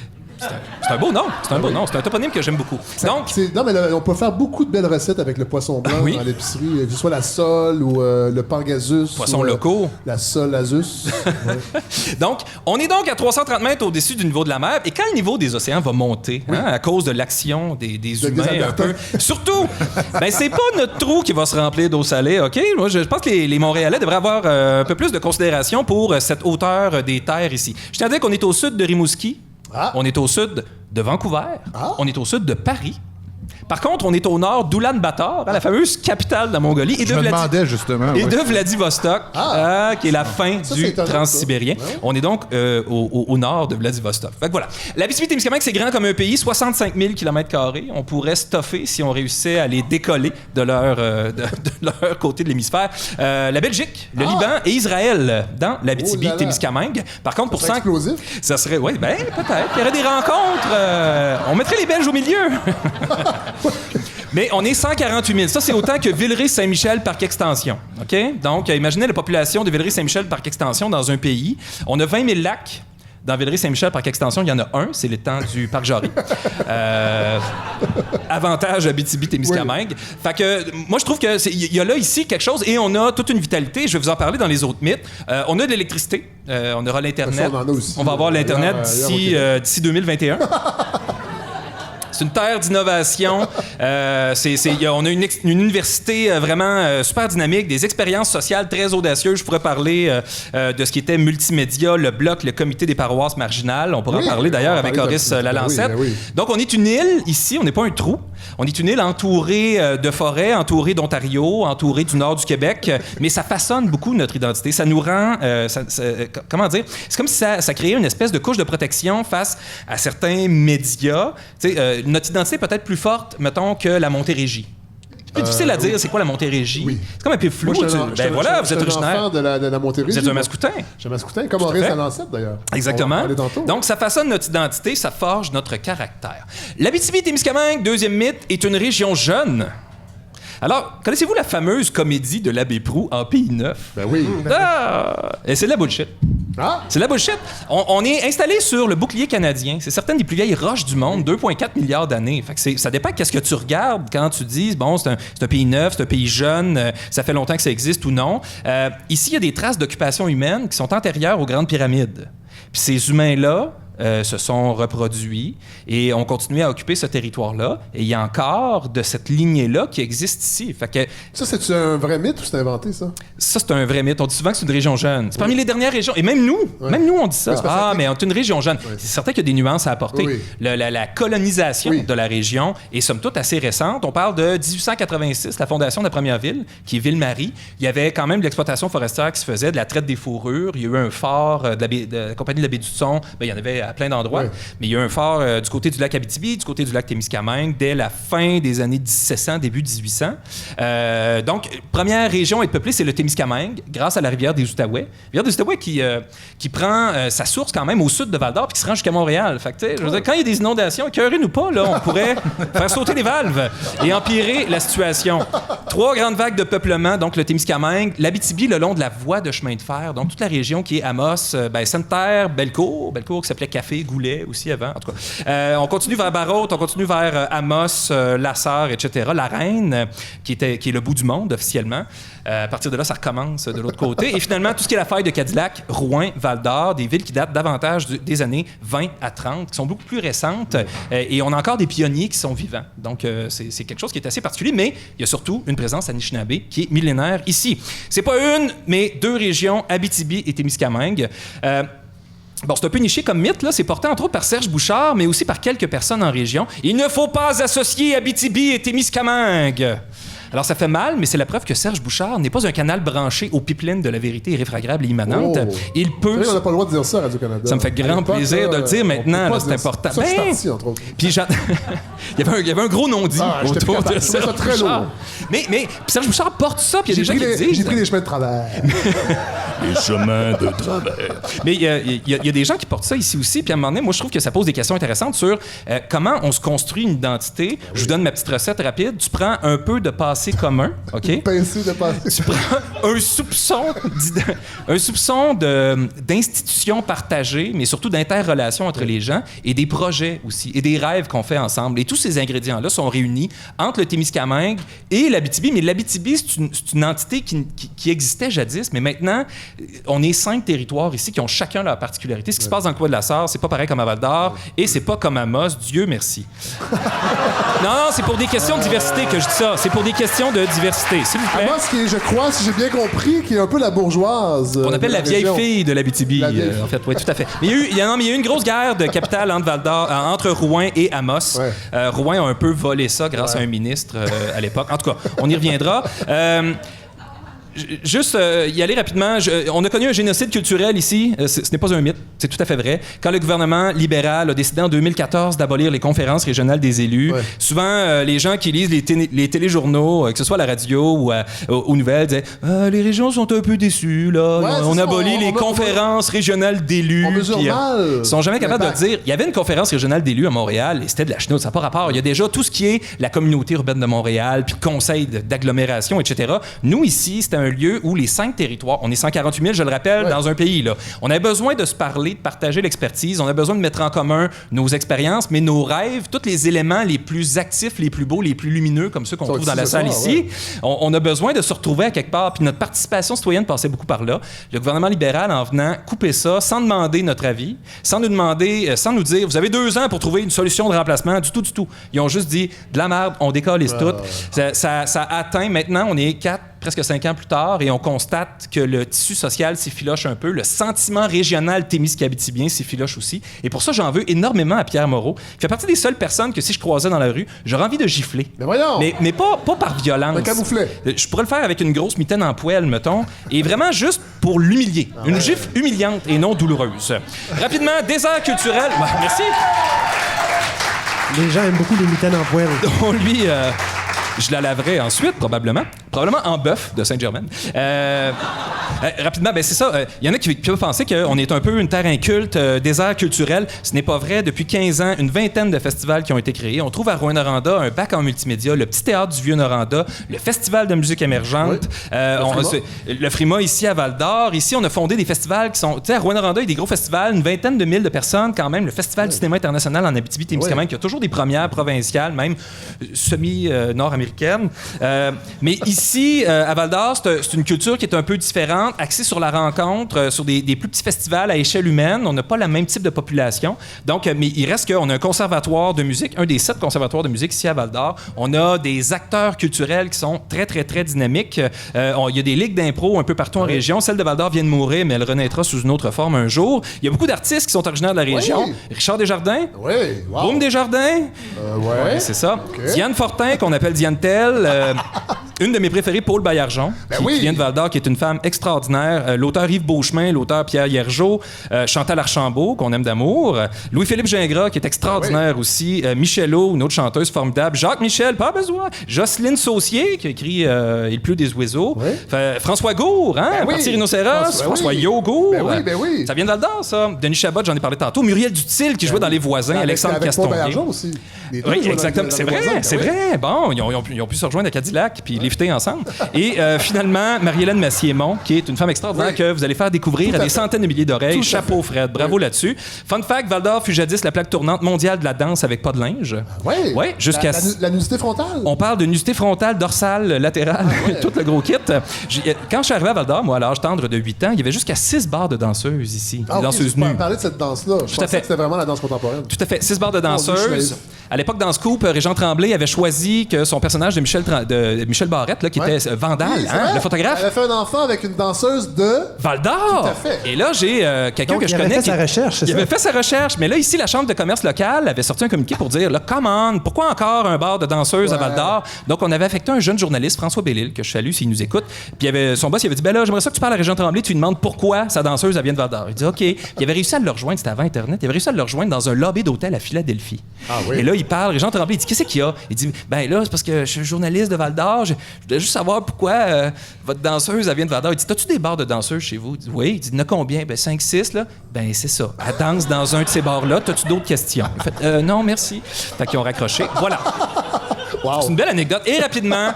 C'est un beau nom. C'est un beau nom. C'est un toponyme que j'aime beaucoup. Donc, non, mais on peut faire beaucoup de belles recettes avec le poisson blanc à l'épicerie, que ce soit la sole ou le pangasus. Poissons locaux. La solasus. Donc, on est donc à 330 mètres au-dessus du niveau de la mer. Et quand le niveau des océans va monter, à cause de l'action des humains un peu... Surtout, c'est pas notre trou qui va se remplir d'eau salée, OK? Moi, je pense que les Montréalais devraient avoir un peu plus de considération pour cette hauteur des terres ici. Je tiens à dire qu'on est au sud de Rimouski. On est au sud de Vancouver. On est au sud de Paris. Par contre, on est au nord d'Oulan-Bator, la fameuse capitale de la Mongolie, et Je me demandais justement. et ouais. de Vladivostok, qui est la fin Ça, du c'est étonnant, transsibérien. ça. Ouais. On est donc au nord de Vladivostok. Fait que voilà. L'Abitibi-Témiscamingue, c'est grand comme un pays, 65 000 km². On pourrait stuffer si on réussissait à les décoller de leur côté de l'hémisphère. La Belgique, le Liban et Israël dans l'Abitibi-Témiscamingue. Par contre, pour Ça serait 100... explosif. Ça serait, oui, ben peut-être. Il y aurait des rencontres. On mettrait les Belges au milieu. Mais on est 148 000. Ça, c'est autant que Villeray-Saint-Michel parc extension. OK? Donc, imaginez la population de Villeray-Saint-Michel parc extension dans un pays. On a 20 000 lacs. Dans Villeray-Saint-Michel parc extension, il y en a un. C'est l'étang du parc Jarry. Avantage Abitibi-Témiscamingue. Oui. Fait que moi, je trouve que il y a là, ici, quelque chose. Et on a toute une vitalité. Je vais vous en parler dans les autres mythes. On a de l'électricité. On aura l'Internet. On va avoir l'Internet d'ici 2021. C'est une terre d'innovation. On a une université vraiment super dynamique, des expériences sociales très audacieuses. Je pourrais parler de ce qui était multimédia, le bloc, le comité des paroisses marginales. On pourrait en parler d'ailleurs avec Horace Lalancette. Oui. Donc, on est une île ici, on n'est pas un trou. On est une île entourée de forêts, entourée d'Ontario, entourée du nord du Québec, mais ça façonne beaucoup notre identité. Ça nous rend... comment dire? C'est comme si ça créait une espèce de couche de protection face à certains médias. Tu sais, notre identité est peut-être plus forte, mettons, que la Montérégie. C'est plus difficile à dire, c'est quoi la Montérégie? Oui. C'est comme un peu flou. Moi, vous êtes originaire. de la Montérégie. Vous êtes un Mascoutin. Je suis un Mascoutin, comme Horace Lalancette, d'ailleurs. Exactement. On va en parler tantôt. Donc, ça façonne notre identité, ça forge notre caractère. L'Abitibi-Témiscamingue, deuxième mythe, est une région jeune. Alors, connaissez-vous la fameuse comédie de l'Abbé Proulx en Pays Neuf? Ben oui. Et c'est de la bullshit. Ah! C'est de la bullshit. On est installé sur le bouclier canadien. C'est certaines des plus vieilles roches du monde, 2,4 milliards d'années. Fait que ça dépend de qu'est-ce que tu regardes quand tu dis, bon, c'est un pays neuf, c'est un pays jeune, ça fait longtemps que ça existe ou non. Ici, il y a des traces d'occupation humaine qui sont antérieures aux grandes pyramides. Puis ces humains-là se sont reproduits et ont continué à occuper ce territoire-là. Et il y a encore de cette lignée-là qui existe ici. Fait que, ça, c'est un vrai mythe ou c'est inventé, ça? Ça, c'est un vrai mythe. On dit souvent que c'est une région jeune. C'est parmi les dernières régions. Et même nous, on dit ça. Mais on est une région jeune. Oui. C'est certain qu'il y a des nuances à apporter. Oui. La colonisation de la région est somme toute assez récente. On parle de 1886, la fondation de la première ville, qui est Ville-Marie. Il y avait quand même de l'exploitation forestière qui se faisait, de la traite des fourrures. Il y a eu un fort de la compagnie de la baie du Son. Il y en avait à plein d'endroits. Oui. Mais il y a eu un fort du côté du lac Abitibi, du côté du lac Témiscamingue, dès la fin des années 1700, début 1800. Donc, première région à être peuplée, c'est le Témiscamingue, grâce à la rivière des Outaouais. La rivière des Outaouais qui prend sa source quand même au sud de Val-d'Or puis qui se rend jusqu'à Montréal. Fait que, je veux dire, quand il y a des inondations, écœurez-nous pas, là, on pourrait faire sauter les valves et empirer la situation. 3 grandes vagues de peuplement, donc le Témiscamingue, l'Abitibi le long de la voie de chemin de fer, donc toute la région qui est Amos, Sainte-Terre, Bellecour qui s'appelait Café, Goulet aussi avant, en tout cas. On continue vers Barrault, on continue vers Amos, Lassar, etc. La Reine, qui est le bout du monde officiellement. À partir de là, ça recommence de l'autre côté. Et finalement, tout ce qui est la faille de Cadillac, Rouen, Val-d'Or, des villes qui datent davantage des années 20 à 30, qui sont beaucoup plus récentes. Et on a encore des pionniers qui sont vivants. Donc, c'est quelque chose qui est assez particulier. Mais il y a surtout une présence anishinaabe qui est millénaire ici. C'est pas une, mais 2 régions, Abitibi et Témiscamingue. Bon, c'est un peu niché comme mythe, là. C'est porté entre autres par Serge Bouchard, mais aussi par quelques personnes en région. Il ne faut pas associer Abitibi et Témiscamingue. Alors, ça fait mal, mais c'est la preuve que Serge Bouchard n'est pas un canal branché aux pipelines de la vérité irréfragable et immanente. Oh. Il peut... On n'a pas le droit de dire ça à Radio-Canada. Ça me fait grand plaisir de le dire maintenant, là, c'est important. Ça, je suis parti, entre autres. Puis il y avait un gros non-dit autour de Serge Bouchard. Mais Serge Bouchard porte ça, puis il y a des gens qui disent... J'ai pris les chemins de travers. Les chemins de travers. Mais il y a des gens qui portent ça ici aussi, puis à un moment donné, moi, je trouve que ça pose des questions intéressantes sur comment on se construit une identité. Je vous donne ma petite recette rapide. Tu prends un peu de passé commun, OK? Pincé de passé. Tu prends un soupçon d'institutions partagées, mais surtout d'interrelations entre les gens, et des projets aussi, et des rêves qu'on fait ensemble. Et tous ces ingrédients-là sont réunis entre le Témiscamingue et l'Abitibi. Mais l'Abitibi, c'est une entité qui existait jadis, mais maintenant, on est 5 territoires ici qui ont chacun leur particularité. Ce qui se passe dans le coin de la Sarre, c'est pas pareil comme à Val-d'Or, et c'est pas comme à Amos, Dieu merci. Non, c'est pour des questions de diversité que je dis ça. C'est pour des questions de diversité, s'il vous plaît. Moi, ce qui est, je crois, si j'ai bien compris, qui est un peu la bourgeoise. On appelle de la vieille région. fille de l'Abitibi, La vieille en fait. Oui, tout à fait. Mais il y a eu une grosse guerre de capitale entre Val-d'Or, entre Rouen et Amos. Ouais. Rouen a un peu volé ça grâce à un ministre à l'époque. En tout cas, on y reviendra. Juste y aller rapidement. On a connu un génocide culturel ici. Ce n'est pas un mythe, c'est tout à fait vrai. Quand le gouvernement libéral a décidé en 2014 d'abolir les conférences régionales des élus, souvent les gens qui lisent les téléjournaux, que ce soit à la radio ou aux nouvelles, disaient les régions sont un peu déçues. Là. Ouais, on c'est ça, abolit les conférences régionales d'élus. On mesure mal. Ils sont jamais capables de l'impact. dire. Il y avait une conférence régionale d'élus à Montréal et c'était de la chenoute, ça n'a pas rapport. Il y a déjà tout ce qui est la communauté urbaine de Montréal, puis le conseil d'agglomération, etc. Nous, ici, c'était un lieu où les 5 territoires, on est 148 000, je le rappelle, dans un pays, là. On a besoin de se parler, de partager l'expertise, on a besoin de mettre en commun nos expériences, mais nos rêves, tous les éléments les plus actifs, les plus beaux, les plus lumineux, comme ceux qu'on trouve dans la salle ici, on a besoin de se retrouver à quelque part. Puis notre participation citoyenne passait beaucoup par là. Le gouvernement libéral, en venant couper ça, sans demander notre avis, sans nous dire, vous avez 2 ans pour trouver une solution de remplacement, du tout. Ils ont juste dit, de la merde, on décalise tout. Ça atteint, maintenant, on est presque 5 ans plus tard, et on constate que le tissu social s'effiloche un peu, le sentiment régional témiscabitibien s'effiloche aussi. Et pour ça, j'en veux énormément à Pierre Moreau, qui fait partie des seules personnes que si je croisais dans la rue, j'aurais envie de gifler. Mais voyons! Mais pas par violence. Un camouflet. Je pourrais le faire avec une grosse mitaine en poêle, mettons, et vraiment juste pour l'humilier. Une gifle humiliante et non douloureuse. Rapidement, désert culturel. Merci. Les gens aiment beaucoup les mitaines en poêle. On lui... je la laverai ensuite, probablement en bœuf de Saint-Germain. Rapidement, ben c'est ça. Il y en a qui peuvent penser qu'on est un peu une terre inculte, désert culturel. Ce n'est pas vrai. Depuis 15 ans, une vingtaine de festivals qui ont été créés. On trouve à Rouyn-Noranda un bac en multimédia, le Petit Théâtre du Vieux-Noranda, le Festival de musique émergente, le Frima ici à Val-d'Or. Ici, on a fondé des festivals qui sont... Tu sais, à Rouyn-Noranda, il y a des gros festivals, une vingtaine de mille de personnes quand même. Le Festival du cinéma international en Abitibi-Témiscamingue, qui a toujours des premières provinciales, même semi-nord-américaines. Mais ici, à Val-d'Or, c'est une culture qui est un peu différente, axée sur la rencontre, sur des plus petits festivals à échelle humaine. On n'a pas le même type de population. Donc, mais il reste qu'on a un conservatoire de musique, un des 7 conservatoires de musique ici à Val-d'Or. On a des acteurs culturels qui sont très, très, très dynamiques. Il y a des ligues d'impro un peu partout en région. Celle de Val-d'Or vient de mourir, mais elle renaîtra sous une autre forme un jour. Il y a beaucoup d'artistes qui sont originaires de la région. Oui. Richard Desjardins. Oui, wow. Boum Desjardins. Ouais. C'est ça. Okay. Diane Fortin, qu'on appelle Diane Tell. Une de mes préférées, Paul Baillargeon, qui vient de Val-d'Or, qui est une femme extraordinaire. L'auteur Yves Beauchemin, l'auteur Pierre Hiergeau, Chantal Archambault, qu'on aime d'amour. Louis-Philippe Gingras, qui est extraordinaire aussi. Michelot, une autre chanteuse formidable. Jacques Michel, pas besoin. Jocelyne Saucier, qui a écrit Il pleut des oiseaux. François Gour, Parti Rhinocéros. François Yogour. Ben oui. Ça vient de Val-d'Or, ça. Denis Chabot, j'en ai parlé tantôt. Muriel Dutil, qui jouait dans Les Voisins. Alexandre Castonguay. Aussi. Oui, exactement. C'est vrai. Bon, ils ont pu se rejoindre à Cadillac puis lifter ensemble. Et finalement, Marie-Hélène Massiémon, qui est une femme extraordinaire que vous allez faire découvrir à des centaines de milliers d'oreilles. Chapeau, Fred. Bravo là-dessus. Fun fact, Val-d'Or fut jadis la plaque tournante mondiale de la danse avec pas de linge. Oui. Jusqu'à... La nudité frontale. On parle de nudité frontale, dorsale, latérale, tout le gros kit. Quand je suis arrivé à Val-d'Or, moi, à l'âge tendre de 8 ans, il y avait jusqu'à 6 bars de danseuses ici. Des danseuses nues. On parler de cette danse-là. Je pensais que c'était vraiment la danse contemporaine. Tout à fait. 6 bars de danseuses. À l'époque, dans Scoop, Régent Tremblay avait choisi que son personnage de Michel Barrette, là, qui était Vandal, le photographe. Elle avait fait un enfant avec une danseuse de... Val-d'Or! Tout à fait. Et là, j'ai quelqu'un que je connais... Il avait fait sa recherche, c'est ça? Il avait fait sa recherche, mais là, ici, la Chambre de commerce locale avait sorti un communiqué pour dire, là, come on, pourquoi encore un bar de danseuses à Val-d'Or? Donc, on avait affecté un jeune journaliste, François Bellil, que je salue s'il nous écoute. Puis son boss, il avait dit, ben là, j'aimerais ça que tu parles à Régent Tremblay, tu lui demandes pourquoi sa danseuse, elle vient de Val-d'Or. Il dit, OK. Puis il avait réussi à le rejoindre, c'était avant Internet, il avait réussi à le rejoindre dans un lobby d'hôtel à Philadelphie. Ah, oui. Et là, il parle, Régent Tremblay, il dit, qu'est-ce qu'il y a? Il dit, ben là, c'est parce que je suis journaliste de Val-d'Or, je voulais juste savoir pourquoi votre danseuse, elle vient de Val-d'Or. Il dit, t'as-tu des bars de danseuses chez vous? Il dit, oui. Il dit, il y en a combien? Ben 5, 6, là. Ben c'est ça. Elle danse dans un de ces bars-là. T'as-tu d'autres questions? Il fait, non, merci. Fait qu'ils ont raccroché. Voilà. Wow. C'est une belle anecdote. Et rapidement,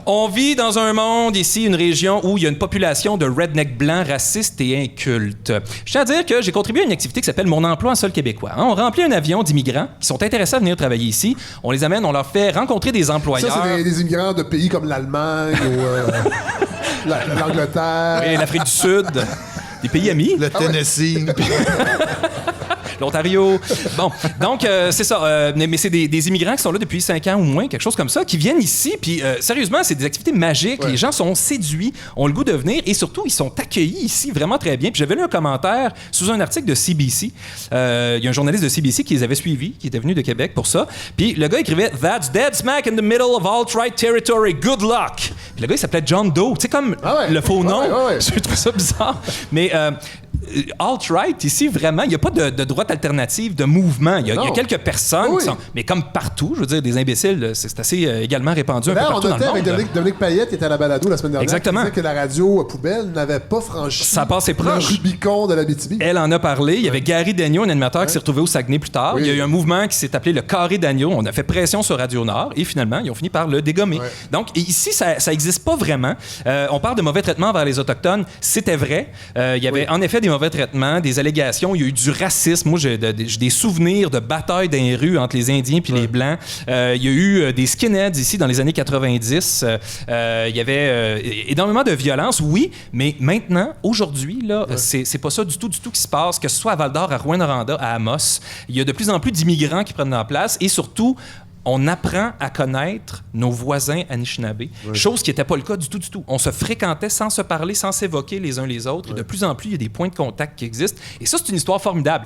on vit dans un monde ici, une région où il y a une population de rednecks blancs, racistes et incultes. Je tiens à dire que j'ai contribué à une activité qui s'appelle Mon emploi en sol québécois. On remplit un avion d'immigrants qui sont intéressés à venir travailler ici. On les amène, on leur fait rencontrer des employeurs. Ça, c'est des immigrants de pays comme l'Allemagne ou l'Angleterre. Et l'Afrique du Sud. Des pays amis. Le Tennessee. l'Ontario. Bon, donc, c'est ça. Mais c'est des immigrants qui sont là depuis 5 ans ou moins, quelque chose comme ça, qui viennent ici. Puis, sérieusement, c'est des activités magiques. Ouais. Les gens sont séduits, ont le goût de venir et surtout, ils sont accueillis ici vraiment très bien. Puis, j'avais lu un commentaire sous un article de CBC. Il y a un journaliste de CBC qui les avait suivis, qui était venu de Québec pour ça. Puis, le gars écrivait « That's dead smack in the middle of alt-right territory. Good luck! » Puis, le gars, il s'appelait John Doe. Tu sais, comme le faux nom. Je trouve ça bizarre. Mais alt-right, ici, vraiment, il n'y a pas de droite alternative, de mouvement. Il y a quelques personnes, qui sont, mais comme partout, je veux dire, des imbéciles, c'est assez également répandu un peu partout dans le monde. Avec Dominique Payette, qui était à la balado la semaine dernière, exactement. Qui disait que la radio poubelle n'avait pas franchi le Rubicon de l'Abitibi. Elle en a parlé. Il y avait Gary Dagneau, un animateur qui s'est retrouvé au Saguenay plus tard. Il y a eu un mouvement qui s'est appelé le Carré Dagneau. On a fait pression sur Radio-Nord et finalement, ils ont fini par le dégommer. Donc, ici, ça n'existe pas vraiment. On parle de mauvais traitements envers les Autochtones. C'était vrai. Il y avait en effet des mauvais traitements, des allégations. Il y a eu du racisme. Moi, j'ai des souvenirs de batailles dans les rues entre les Indiens puis les Blancs. Il y a eu des skinheads ici dans les années 90. Il y avait énormément de violence, oui, mais maintenant, aujourd'hui, là, c'est pas ça du tout qui se passe, que ce soit à Val-d'Or, à Rouyn-Noranda, à Amos. Il y a de plus en plus d'immigrants qui prennent en place et surtout, on apprend à connaître nos voisins Anishinaabe, chose qui n'était pas le cas du tout. On se fréquentait sans se parler, sans s'évoquer les uns les autres. Et de plus en plus, il y a des points de contact qui existent. Et ça, c'est une histoire formidable.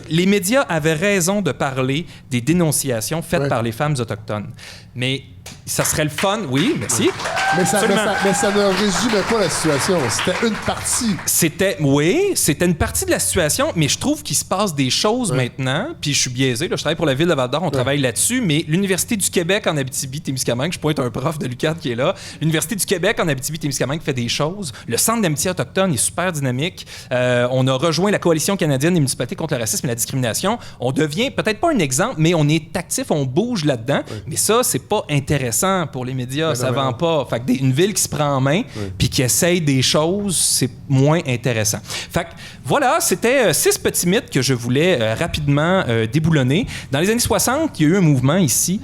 Les médias avaient raison de parler des dénonciations faites par les femmes autochtones. Mais ça serait le fun, oui, merci. Mais ça ne résumait pas la situation. C'était une partie. C'était une partie de la situation, mais je trouve qu'il se passe des choses maintenant. Puis je suis biaisé, là, je travaille pour la ville de Val-d'Or, on travaille là-dessus, mais l'Université du Québec en Abitibi-Témiscamingue, je pointe un prof de l'UQAD qui est là, l'Université du Québec en Abitibi-Témiscamingue fait des choses. Le Centre d'amitié autochtone est super dynamique. On a rejoint la Coalition canadienne des municipalités contre le racisme et la discrimination. On devient peut-être pas un exemple, mais on est actif, on bouge là-dedans. Mais ça, c'est pas intéressant pour les médias, ça vend pas. Fait que une ville qui se prend en main puis qui essaye des choses, c'est moins intéressant. Fait que voilà, c'était 6 petits mythes que je voulais rapidement déboulonner. Dans les années 60, il y a eu un mouvement ici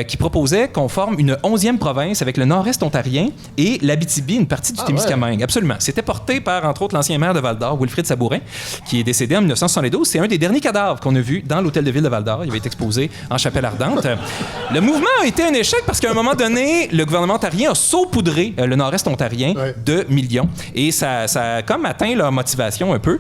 qui proposait qu'on forme une 11e province avec le nord-est ontarien et l'Abitibi, une partie du Témiscamingue. Absolument. C'était porté par, entre autres, l'ancien maire de Val-d'Or, Wilfrid Sabourin, qui est décédé en 1972. C'est un des derniers cadavres qu'on a vu dans l'hôtel de ville de Val-d'Or. Il avait été exposé en chapelle ardente. Le mouvement a été un échec parce qu'à un moment donné, le gouvernement ontarien a saupoudré le nord-est ontarien de millions. Et ça a comme atteint leur motivation un peu.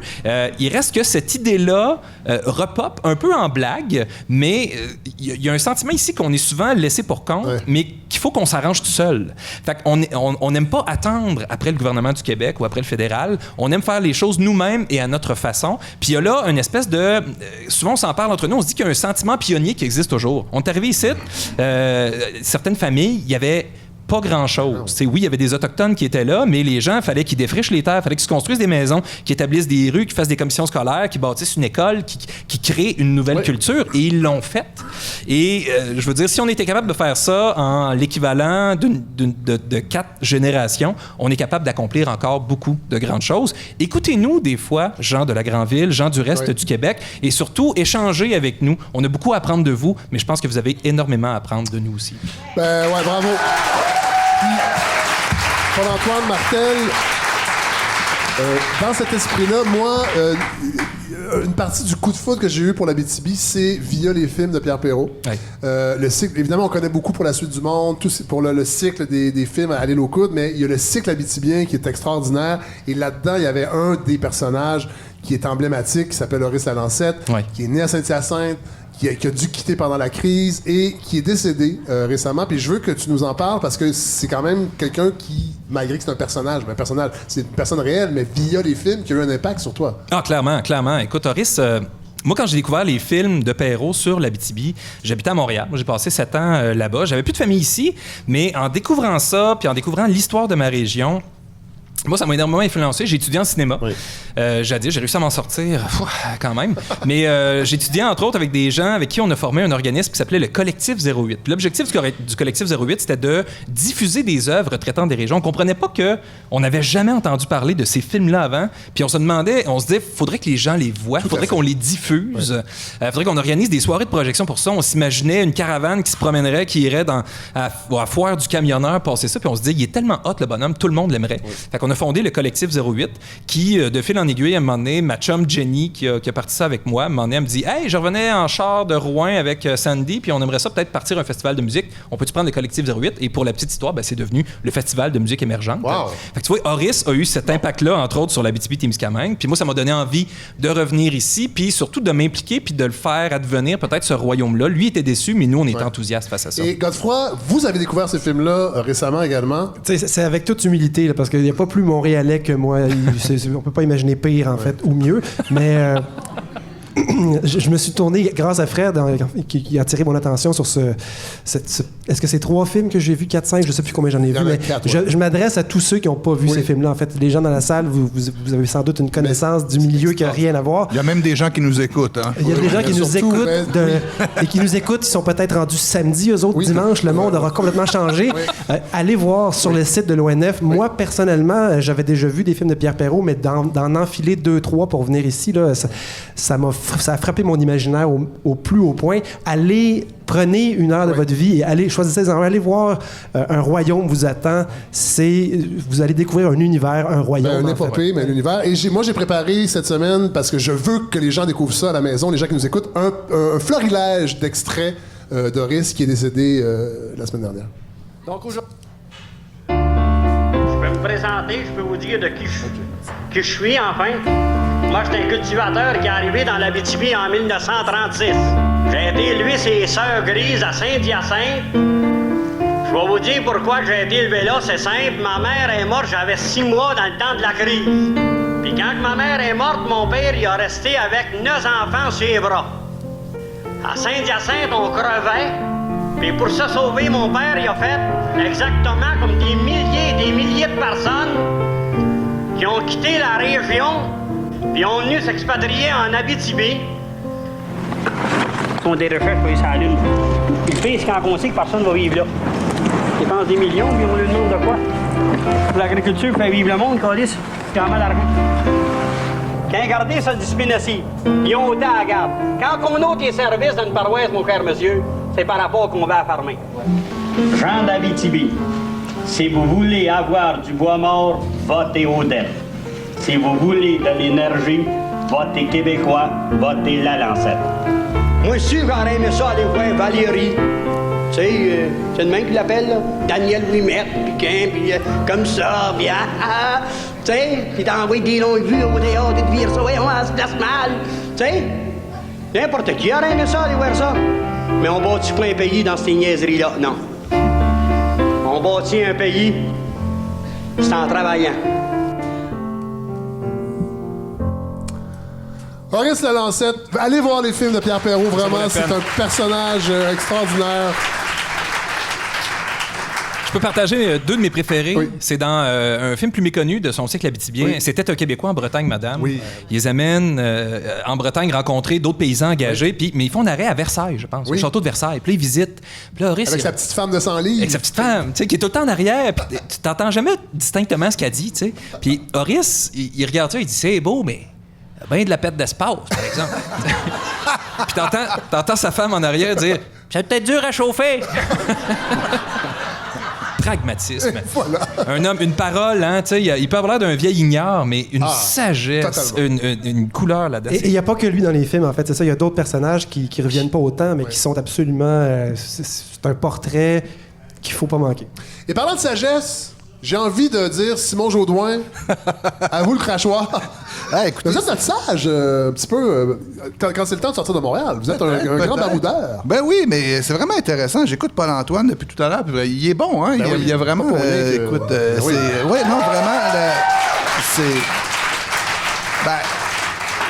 Il reste que cette idée-là repop un peu en blague, mais il y a un sentiment ici qu'on est souvent laissé pour compte, mais qu'il faut qu'on s'arrange tout seul. Fait qu'on n'aime pas attendre après le gouvernement du Québec ou après le fédéral. On aime faire les choses nous-mêmes et à notre façon. Puis il y a là une espèce de... souvent, on s'en parle entre nous, on se dit qu'il y a un sentiment pionnier qui existe toujours. On est arrivé ici, certaines familles, il y avait pas grand-chose. Oui, il y avait des Autochtones qui étaient là, mais les gens, il fallait qu'ils défrichent les terres, il fallait qu'ils se construisent des maisons, qu'ils établissent des rues, qu'ils fassent des commissions scolaires, qu'ils bâtissent une école, qui créent une nouvelle culture, et ils l'ont fait. Et je veux dire, si on était capable de faire ça en l'équivalent de 4 générations, on est capable d'accomplir encore beaucoup de grandes choses. Écoutez-nous des fois, gens de la Grandville, gens du reste du Québec, et surtout, échangez avec nous. On a beaucoup à apprendre de vous, mais je pense que vous avez énormément à apprendre de nous aussi. Bravo. Paul-Antoine Martel, dans cet esprit-là, moi, une partie du coup de foudre que j'ai eu pour l'Abitibi, c'est via les films de Pierre Perrault. Le cycle, évidemment, on connaît beaucoup pour La Suite du Monde, pour le cycle des films à l'île aux coudes, mais il y a le cycle abitibien qui est extraordinaire. Et là-dedans, il y avait un des personnages qui est emblématique, qui s'appelle Horace Lalancette, qui est né à Saint-Hyacinthe, qui a dû quitter pendant la crise et qui est décédé récemment. Puis je veux que tu nous en parles parce que c'est quand même quelqu'un qui, malgré que c'est un personnage, c'est une personne réelle, mais via les films, qui a eu un impact sur toi. Ah, clairement. Écoute, Horace... Moi, quand j'ai découvert les films de Perrault sur l'Abitibi, j'habitais à Montréal. Moi, j'ai passé 7 ans là-bas. J'avais plus de famille ici, mais en découvrant ça, puis en découvrant l'histoire de ma région, moi, ça m'a énormément influencé. J'ai étudié en cinéma. Jadis, j'ai réussi à m'en sortir quand même. Mais j'ai étudié, entre autres, avec des gens avec qui on a formé un organisme qui s'appelait le Collectif 08. Puis l'objectif du Collectif 08, c'était de diffuser des œuvres traitant des régions. On comprenait pas qu'on n'avait jamais entendu parler de ces films-là avant. Puis on se disait, faudrait que les gens les voient, faudrait qu'on les diffuse. Faudrait qu'on organise des soirées de projection pour ça. On s'imaginait une caravane qui se promènerait, qui irait à la foire du camionneur, passer ça. Puis on se disait, il est tellement hot, le bonhomme, tout le monde l'aimerait. Fait qu'on a fondé le collectif 08 qui, de fil en aiguille, à un moment donné, ma chum Jenny, qui a parti ça avec moi, à un moment donné, elle me dit « Hey, je revenais en char de Rouen avec Sandy, puis on aimerait ça peut-être partir un festival de musique. On peut-tu prendre le collectif 08? » Et pour la petite histoire, ben, c'est devenu le festival de musique émergente. Wow. Fait que tu vois, Horace a eu cet impact-là, entre autres, sur l'Abitibi-Témiscamingue. Puis moi, ça m'a donné envie de revenir ici, puis surtout de m'impliquer, puis de le faire advenir peut-être ce royaume-là. Lui était déçu, mais nous, on était enthousiastes face à ça. Et Godefroy, vous avez découvert ce film-là récemment également. C'est avec toute humilité, là, parce qu'il n'y a pas plus montréalais que moi. On peut pas imaginer pire, en fait, ou mieux. Mais je me suis tourné grâce à Fred, qui a attiré mon attention sur est-ce que c'est 3 films que j'ai vus, 4, 5, je ne sais plus combien j'en ai vu, mais 4, je m'adresse à tous ceux qui n'ont pas vu ces films-là. En fait, les gens dans la salle, vous avez sans doute une connaissance du milieu qui n'a rien à voir. Il y a même des gens qui nous écoutent. Hein? Il y a des gens qui nous écoutent et qui nous écoutent, ils sont peut-être rendus samedi, eux autres dimanche, le monde aura complètement changé. Allez voir sur le site de l'ONF. Moi, personnellement, j'avais déjà vu des films de Pierre Perrault, mais d'en enfiler 2, 3 pour venir ici, là, ça a frappé mon imaginaire au plus haut point. Prenez une heure de votre vie et choisissez-en. Allez voir un royaume vous attend. Vous allez découvrir un univers, un royaume. Un épopée, mais un univers. Et moi, j'ai préparé cette semaine, parce que je veux que les gens découvrent ça à la maison, les gens qui nous écoutent, un florilège d'extraits d'Horace qui est décédé la semaine dernière. Donc aujourd'hui... Je peux me présenter, je peux vous dire de qui je suis, enfin. Moi, je suis un cultivateur qui est arrivé dans l'Abitibi en 1936. J'ai été élevé ces Sœurs Grises à Saint-Hyacinthe. Je vais vous dire pourquoi j'ai été élevé là, c'est simple. Ma mère est morte, j'avais 6 mois dans le temps de la crise. Puis quand ma mère est morte, mon père, il a resté avec 9 enfants sur les bras. À Saint-Hyacinthe, on crevait. Puis pour se sauver, mon père, il a fait exactement comme des milliers de personnes qui ont quitté la région puis ont venu s'expatrier en Abitibi. Ils font des recherches pour aller sur la Lune. Ils pensent quand on sait que personne ne va vivre là. Ils dépensent des millions, puis on lui demande de quoi? Pour l'agriculture, pour faire vivre le monde, Calice, c'est quand même d'argent. Quand garder sa discipline assis, ils ont autant à garde. Quand on ôte les services dans une paroisse, mon cher monsieur, c'est par rapport qu'on va farmer. Jean d'Abitibi, si vous voulez avoir du bois mort, votez au DEP. Si vous voulez de l'énergie, votez québécois, votez la Lancette. Moi aussi, j'aurais aimé ça aller voir Valérie. Tu sais, c'est le même qui l'appelle, là. Daniel Ouimet, puis comme ça, puis tu sais, il t'a envoyé des longues vues au dehors, de dire ça, ouais, on se place mal. Tu sais, n'importe qui aurait aimé ça aller voir ça. Mais on bâtit pas un pays dans ces niaiseries-là, non. On bâtit un pays, c'est en travaillant. Horace Lalancette, allez voir les films de Pierre Perrault, vraiment, c'est un personnage extraordinaire. Je peux partager 2 de mes préférés. Oui. C'est dans un film plus méconnu de son cycle abitibien. Oui. C'était un Québécois en Bretagne, madame. Oui. Ils les amènent en Bretagne rencontrer d'autres paysans engagés, mais ils font un arrêt à Versailles, je pense, au château de Versailles. Puis là, ils visitent. Puis là, Horace, Avec sa petite femme de 100 livres. avec sa petite femme, tu sais, qui est tout le temps en arrière. Puis tu t'entends jamais distinctement ce qu'elle dit, tu sais. Puis Horace, il regarde ça, il dit « C'est beau, mais... » ben de la perte d'espace, par exemple. Puis t'entends sa femme en arrière dire « C'est peut-être dur à chauffer. » Pragmatisme. Voilà. Un homme, une parole, hein, tu sais, il peut avoir l'air d'un vieil ignare, mais une sagesse, une couleur là-dedans. Et il n'y a pas que lui dans les films, en fait, c'est ça. Il y a d'autres personnages qui reviennent pas autant, mais qui sont absolument... c'est un portrait qu'il faut pas manquer. Et parlant de sagesse, j'ai envie de dire Simon Jaudoin, à vous le crachoir. Écoutez, Vous êtes notre sage, un petit peu, quand c'est le temps de sortir de Montréal. Vous êtes un grand baroudeur. Ben oui, mais c'est vraiment intéressant. J'écoute Paul-Antoine depuis tout à l'heure. Puis, il est bon, hein? Il y a vraiment... écoute, oui. Oui, non, vraiment, c'est... Ben...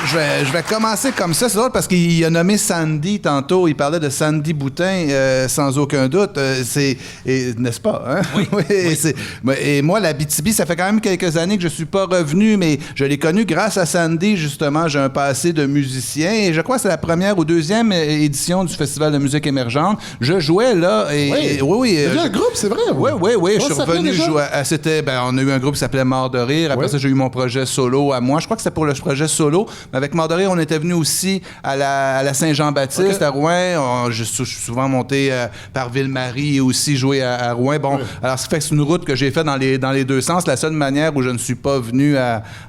Je vais commencer comme ça. C'est drôle parce qu'il a nommé Sandy tantôt. Il parlait de Sandy Boutin, sans aucun doute. N'est-ce pas? Hein? Oui. Oui. Et moi, l'Abitibi, ça fait quand même quelques années que je suis pas revenu, mais je l'ai connu grâce à Sandy, justement. J'ai un passé de musicien et je crois que c'est la première ou deuxième édition du Festival de musique émergente. Je jouais là. Oui. Vous avez un groupe, c'est vrai? Oui. Je suis revenu jouer. On a eu un groupe qui s'appelait Mort de rire. Après ça, j'ai eu mon projet solo à moi. Je crois que c'était pour le projet solo. Avec Mort de rire, on était venu aussi à la Saint-Jean-Baptiste, à Rouen. Je suis souvent monté par Ville-Marie et aussi joué à Rouen. Bon, alors ça fait que c'est une route que j'ai faite dans les deux sens. La seule manière où je ne suis pas venu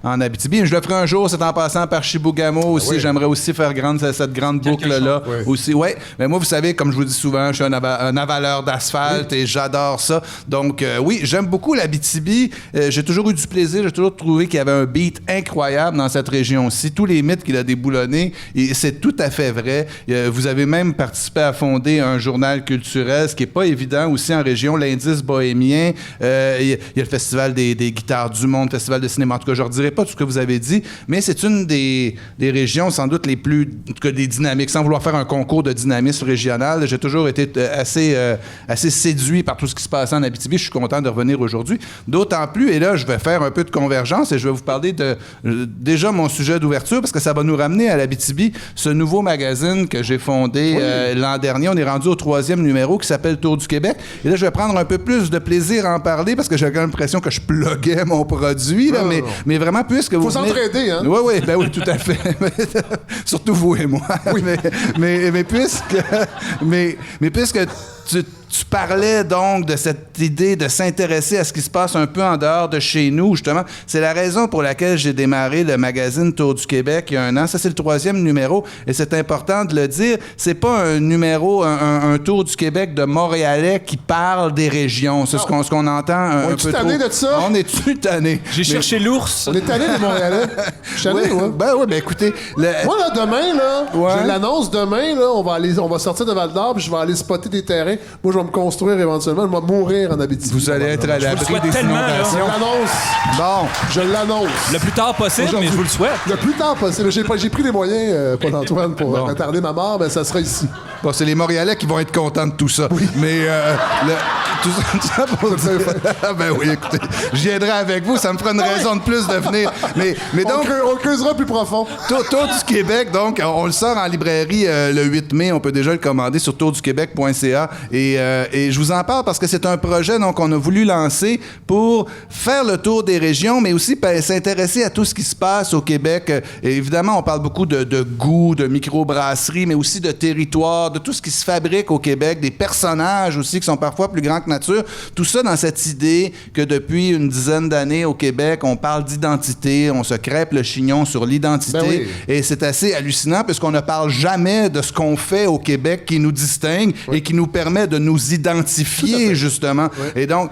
en Abitibi. Je le ferai un jour, c'est en passant par Chibougamau aussi. J'aimerais aussi faire cette grande boucle-là aussi. Ouais. Mais moi, vous savez, comme je vous dis souvent, je suis un avaleur d'asphalte et j'adore ça. Donc, oui, j'aime beaucoup l'Abitibi. J'ai toujours eu du plaisir. J'ai toujours trouvé qu'il y avait un beat incroyable dans cette région-ci. Tous les mythes qu'il a déboulonnés, et c'est tout à fait vrai. Vous avez même participé à fonder un journal culturel, ce qui n'est pas évident aussi en région, l'Indice bohémien. Il y a le Festival des guitares du monde, le Festival de cinéma. En tout cas, je ne redirai pas tout ce que vous avez dit, mais c'est une des régions sans doute les plus, en tout cas des dynamiques. Sans vouloir faire un concours de dynamisme régional, j'ai toujours été assez séduit par tout ce qui se passe en Abitibi. Je suis content de revenir aujourd'hui. D'autant plus, et là, je vais faire un peu de convergence et je vais vous parler de déjà mon sujet d'ouverture parce que ça va nous ramener à l'Abitibi, ce nouveau magazine que j'ai fondé l'an dernier. On est rendu au 3e numéro qui s'appelle Tour du Québec. Et là, je vais prendre un peu plus de plaisir à en parler parce que j'ai l'impression que je pluguais mon produit, là, mais vraiment, puisque vous... Faut s'entraider, hein? Oui, oui, tout à fait. Surtout vous et moi. Oui. Mais puisque tu parlais donc de cette idée de s'intéresser à ce qui se passe un peu en dehors de chez nous, justement. C'est la raison pour laquelle j'ai démarré le magazine Tour du Québec il y a un an. Ça, c'est le 3e numéro et c'est important de le dire. C'est pas un numéro, un Tour du Québec de Montréalais qui parle des régions. C'est ce qu'on entend un peu trop. On est tanné de ça? On est-tu tanné? J'ai cherché l'ours. On est tanné des Montréalais. Je suis tanné, oui, ben écoutez... Moi, là, demain, là, je l'annonce demain, là, on va sortir de Val-d'Or puis je vais aller spotter des terrains. Moi, je vais me construire éventuellement. Je vais mourir en Abitibi. Vous allez être à l'abri des inondations. Je l'annonce. Bon. Je l'annonce. Le plus tard possible, mais je vous le souhaite. Le plus tard possible. J'ai pris les moyens, Paul-Antoine, pour retarder ma mort, mais ça sera ici. Bon, c'est les Montréalais qui vont être contents de tout ça. Oui. Mais tout ça pour dire... ben oui, écoutez, je viendrai avec vous. Ça me fera une raison de plus de venir. Mais donc... On creusera plus profond. Tour du Québec, donc, on le sort en librairie le 8 mai. On peut déjà le commander sur tourduquebec.ca. Et je vous en parle parce que c'est un projet qu'on a voulu lancer pour faire le tour des régions, mais aussi s'intéresser à tout ce qui se passe au Québec. Et évidemment, on parle beaucoup de goût, de microbrasserie, mais aussi de territoire, de tout ce qui se fabrique au Québec, des personnages aussi qui sont parfois plus grands que nature. Tout ça dans cette idée que depuis une dizaine d'années au Québec, on parle d'identité, on se crêpe le chignon sur l'identité. Ben oui. Et c'est assez hallucinant puisqu'on ne parle jamais de ce qu'on fait au Québec qui nous distingue et qui nous permet de nous identifier, justement. Oui. Et donc...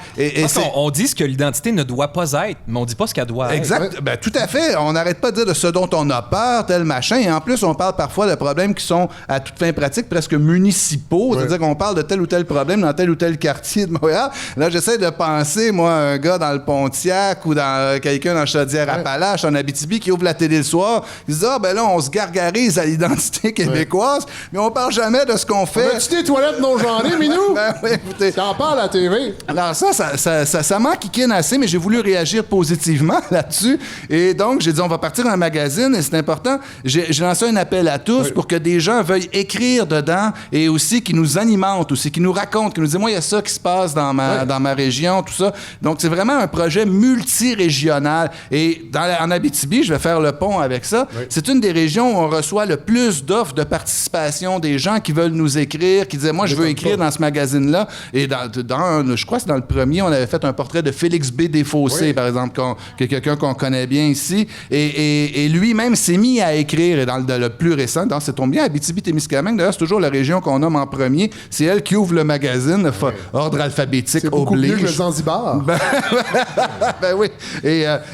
on dit ce que l'identité ne doit pas être, mais on dit pas ce qu'elle doit être. Exact. Ben, tout à fait. On n'arrête pas de dire de ce dont on a peur, tel machin. Et en plus, on parle parfois de problèmes qui sont, à toute fin pratique, presque municipaux. C'est-à-dire qu'on parle de tel ou tel problème dans tel ou tel quartier de Montréal. Là, j'essaie de penser, moi, un gars dans le Pontiac ou dans quelqu'un dans Chaudière-Appalaches, en Abitibi, qui ouvre la télé le soir, qui se dit « Ah, ben là, on se gargarise à l'identité québécoise, mais on parle jamais de ce qu'on fait. » Tu des toilettes non-genrées, Minou? Ben oui, écoutez. T'en parles à la TV. Alors ça m'enquiquine assez, mais j'ai voulu réagir positivement là-dessus. Et donc, j'ai dit, on va partir un magazine, et c'est important. J'ai lancé un appel à tous pour que des gens veuillent écrire dedans et aussi qui nous alimentent, aussi, qui nous racontent, qui nous disent, moi, il y a ça qui se passe dans ma région, tout ça. Donc, c'est vraiment un projet multirégional. Et en Abitibi, je vais faire le pont avec ça, c'est une des régions où on reçoit le plus d'offres de participation des gens qui veulent nous écrire, qui disaient, moi, je veux écrire dans ce magazine-là. Et je crois que c'est dans le premier, on avait fait un portrait de Félix B. Desfossés, par exemple, qui est quelqu'un qu'on connaît bien ici. Et lui-même s'est mis à écrire. Et dans le plus récent, ça tombe bien, Abitibi-Témiscamingue, d'ailleurs, c'est toujours la région qu'on nomme en premier. C'est elle qui ouvre le magazine, ordre alphabétique oblige. C'est beaucoup mieux que le Zanzibar. Ben oui.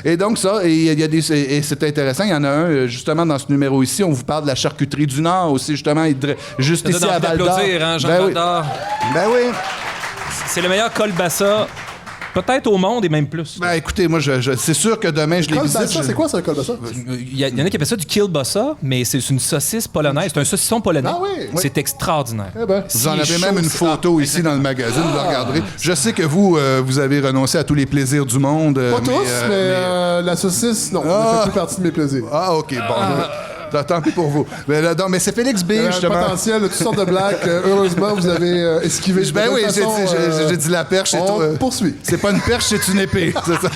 Et donc ça, et c'est intéressant, il y en a un, justement, dans ce numéro ici, on vous parle de la charcuterie du Nord aussi, justement, juste ici à Val-d'Or. Hein, Jean Val-d'Or. Ben oui. C'est le meilleur colbassa, peut-être au monde et même plus. Ben écoutez, moi, c'est sûr que demain, je l'ai visité. C'est quoi ça, un colbassa? Il y en a qui appellent ça du kielbasa, mais c'est une saucisse polonaise. C'est un saucisson polonais. Ah oui? C'est extraordinaire. Eh ben, vous en avez même une photo ici dans le magazine, vous la regarderez. Je sais que vous avez renoncé à tous les plaisirs du monde. Pas tous, mais la saucisse, non. Ça fait plus partie de mes plaisirs. Ah, OK, bon. Tant pis pour vous. Mais, là, non, mais c'est Félix B, Il y a un justement. potentiel de toutes sortes de blagues. Heureusement, vous avez esquivé. Ben De oui, toute façon, j'ai dit la perche, c'est on poursuit. C'est pas une perche, c'est une épée. C'est ça.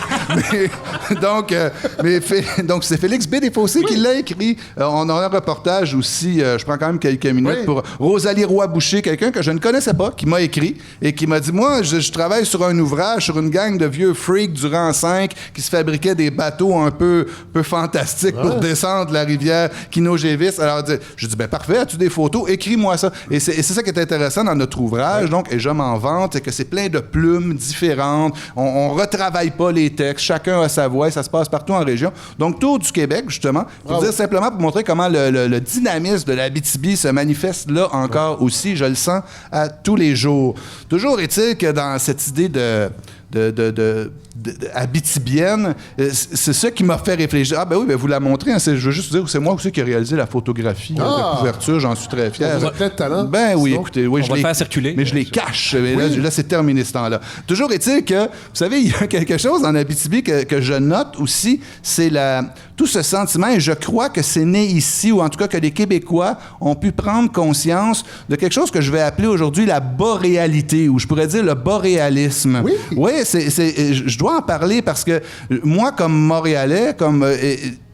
Donc, c'est Félix B. Desfossés qui l'a écrit. On a un reportage aussi, je prends quand même quelques minutes, pour Rosalie Roy-Boucher, quelqu'un que je ne connaissais pas, qui m'a écrit et qui m'a dit, moi, je travaille sur un ouvrage sur une gang de vieux freaks du rang 5 qui se fabriquaient des bateaux un peu fantastiques pour descendre la rivière Kinogévis. Alors, je dis, ben parfait, as-tu des photos? Écris-moi ça. Et c'est ça qui est intéressant dans notre ouvrage, donc, et je m'en vante, c'est que c'est plein de plumes différentes. On retravaille pas les textes, chacun a sa voix, et ça se passe partout en région. Donc, tour du Québec, justement, pour dire simplement, pour montrer comment le dynamisme de l'Abitibi se manifeste là encore aussi, je le sens à tous les jours. Toujours est-il que dans cette idée abitibienne, c'est ça qui m'a fait réfléchir. Ah ben oui, ben vous la montrez, hein, je veux juste dire que c'est moi aussi qui ai réalisé la photographie de couverture, j'en suis très fier. Vous avez plein de talent. Ben oui, écoutez, oui, On va le faire circuler. Mais je les cache. Mais là, c'est terminé ce temps-là. Toujours est-il que, vous savez, il y a quelque chose en Abitibi que je note aussi, c'est tout ce sentiment, et je crois que c'est né ici, ou en tout cas que les Québécois ont pu prendre conscience de quelque chose que je vais appeler aujourd'hui la boréalité, ou je pourrais dire le boréalisme. Oui, je dois en parler parce que moi, comme Montréalais,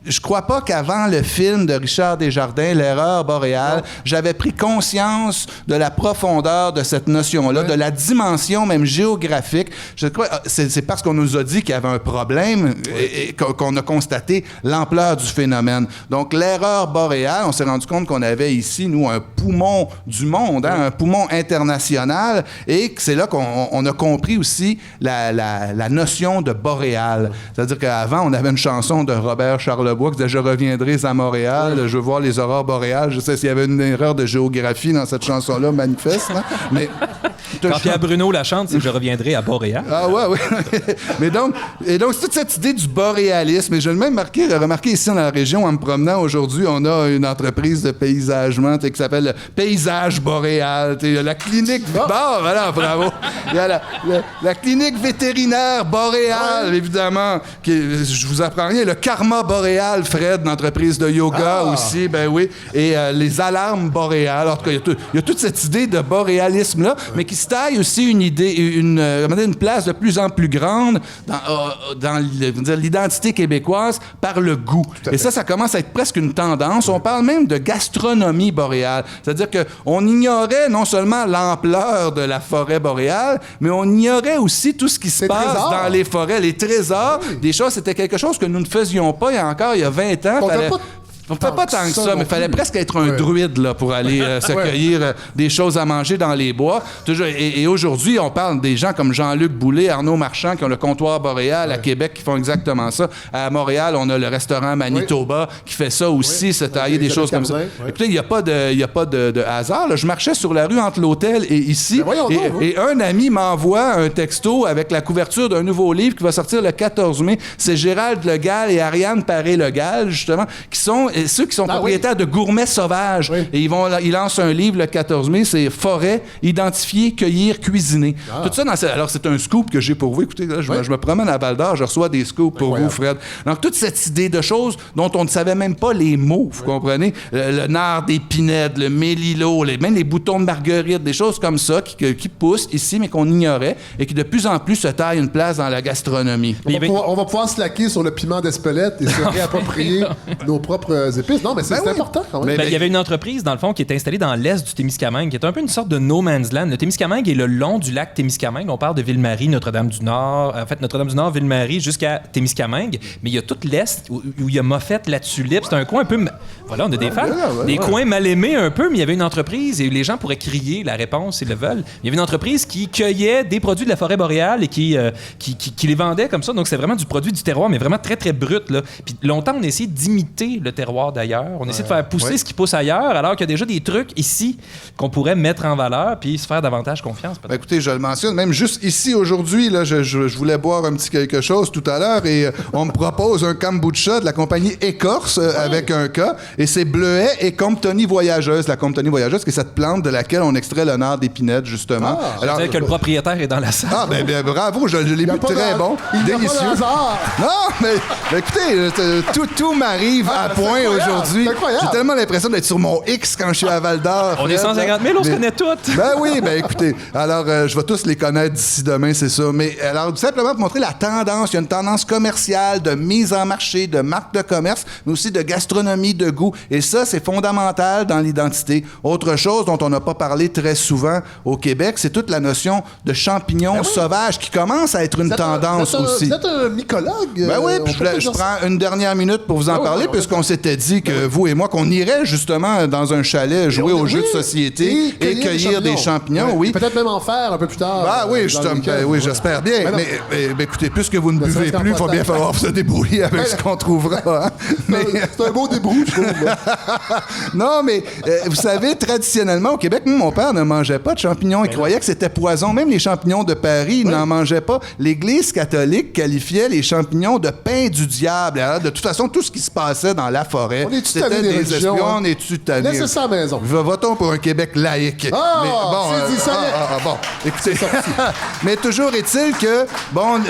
je crois pas qu'avant le film de Richard Desjardins, L'erreur boréale, j'avais pris conscience de la profondeur de cette notion-là, de la dimension même géographique. Je crois c'est parce qu'on nous a dit qu'il y avait un problème et qu'on a constaté l'ampleur du phénomène. Donc, l'erreur boréale, on s'est rendu compte qu'on avait ici, nous, un poumon du monde, un poumon international, et que c'est là qu'on a compris aussi la notion de boréal. C'est-à-dire qu'avant, on avait une chanson de Robert Charlebois qui disait « Je reviendrai à Montréal, je veux voir les aurores boréales ». Je sais s'il y avait une erreur de géographie dans cette chanson-là, manifeste. Hein? Mais quand Pierre Bruno la chante, c'est « Je reviendrai à Boréal ». Ah ouais. Mais donc, c'est toute cette idée du boréalisme. Et je l'ai même remarqué ici dans la région, en me promenant aujourd'hui, on a une entreprise de paysagement qui s'appelle Paysage Boréal. Il y a la clinique... voilà, bravo. Il y a la clinique vétérinaire boréale, évidemment. Je vous apprends rien. Le karma boréal, Fred, une entreprise de yoga aussi, ben oui. Et les alarmes boréales. En tout cas, il y a toute cette idée de boréalisme-là, mais qui se taille aussi une place de plus en plus grande dans l'identité québécoise par le goût. Et ça commence à être presque une tendance. On parle même de gastronomie boréale. C'est-à-dire qu'on ignorait non seulement l'ampleur de la forêt boréale, mais on ignorait aussi tout ce qui se passe dans les forêts, les trésors. Des choses, c'était quelque chose que nous ne faisions pas il y a 20 ans. On ne fait pas tant que ça, mais il fallait presque être un druide là, pour aller se cueillir des choses à manger dans les bois. Et aujourd'hui, on parle des gens comme Jean-Luc Boulay, Arnaud Marchand, qui ont le comptoir boréal à Québec, qui font exactement ça. À Montréal, on a le restaurant Manitoba qui fait ça aussi, se tailler des choses comme ça. Écoutez, il n'y a pas de hasard. Là. Je marchais sur la rue entre l'hôtel et ici, et un ami m'envoie un texto avec la couverture d'un nouveau livre qui va sortir le 14 mai. C'est Gérald Legal et Ariane Paré-Legal, justement, qui sont ceux qui sont propriétaires de Gourmets Sauvages. Et ils lancent un livre le 14 mai, c'est Forêt, identifier, cueillir, cuisiner. Tout ça alors c'est un scoop que j'ai pour vous. Écoutez, là, je me promène à Val-d'Or, je reçois des scoops pour vous, Fred. Donc toute cette idée de choses dont on ne savait même pas les mots, vous comprenez? Le nard d'épinette, le mélilo, même les boutons de marguerite, des choses comme ça qui poussent ici, mais qu'on ignorait et qui de plus en plus se taillent une place dans la gastronomie. On va pouvoir se laquer sur le piment d'Espelette et se réapproprier nos propres épices. Non, mais c'est important quand même. Il y avait une entreprise, dans le fond, qui était installée dans l'est du Témiscamingue, qui est un peu une sorte de no man's land. Le Témiscamingue est le long du lac Témiscamingue. On parle de Ville-Marie, Notre-Dame-du-Nord, Notre-Dame-du-Nord, Ville-Marie, jusqu'à Témiscamingue. Mais il y a tout l'est où il y a Moffett, la Tulipe. C'est un coin un peu... Voilà, on a des fans. Des coins mal aimés un peu, mais il y avait une entreprise, et les gens pourraient crier la réponse s'ils le veulent. Il y avait une entreprise qui cueillait des produits de la forêt boréale et qui les vendait comme ça. Donc, c'est vraiment du produit du terroir, mais vraiment très, très brut. Là. Puis longtemps, on a essayé d'imiter le terroir d'ailleurs. On essaie de faire pousser ce qui pousse ailleurs, alors qu'il y a déjà des trucs ici qu'on pourrait mettre en valeur puis se faire davantage confiance. Écoutez, je le mentionne, même juste ici aujourd'hui, là, je voulais boire un petit quelque chose tout à l'heure et on me propose un kombucha de la compagnie Écorce avec un K, et c'est Bleuet et Comptonie Voyageuse. La Comptonie Voyageuse, qui est cette plante de laquelle on extrait le nard d'épinette, justement. Alors, c'est-à-dire que le propriétaire est dans la salle. Ben bravo, je l'ai vu très bon, délicieux. Non, mais écoutez, tout m'arrive à point aujourd'hui. C'est incroyable. J'ai tellement l'impression d'être sur mon X quand je suis à Val-d'Or. On est 150 000, on se connaît toutes. Ben oui, ben écoutez, alors je vais tous les connaître d'ici demain, c'est ça. Mais alors, tout simplement pour montrer la tendance, il y a une tendance commerciale, de mise en marché, de marque de commerce, mais aussi de gastronomie, de goût. Et ça, c'est fondamental dans l'identité. Autre chose dont on n'a pas parlé très souvent au Québec, c'est toute la notion de champignons sauvages qui commence à être une tendance aussi. Vous êtes un mycologue? Ben oui, puis je prends une dernière minute pour vous en parler, puisqu'on s'était dit que vous et moi, qu'on irait justement dans un chalet jouer aux jeux de société et cueillir des champignons, oui. Peut-être même en faire un peu plus tard. Ah oui, oui, j'espère bien. Mais écoutez, puisque vous ne buvez plus, il va bien falloir se débrouiller avec ce qu'on trouvera. Hein? C'est un beau débrouille, je trouve. Non, mais vous savez, traditionnellement, au Québec, mon père ne mangeait pas de champignons. Il croyait que c'était poison. Même les champignons de Paris, il n'en mangeait pas. L'Église catholique qualifiait les champignons de pain du diable. Alors, de toute façon, tout ce qui se passait dans la forêt, c'était des religions, espions. hein? On est-tu tanné? Laissez ça à la maison. Votons pour un Québec laïque. Ah, mais c'est dit, ça y est. bon, écoutez, mais toujours est-il que, bon,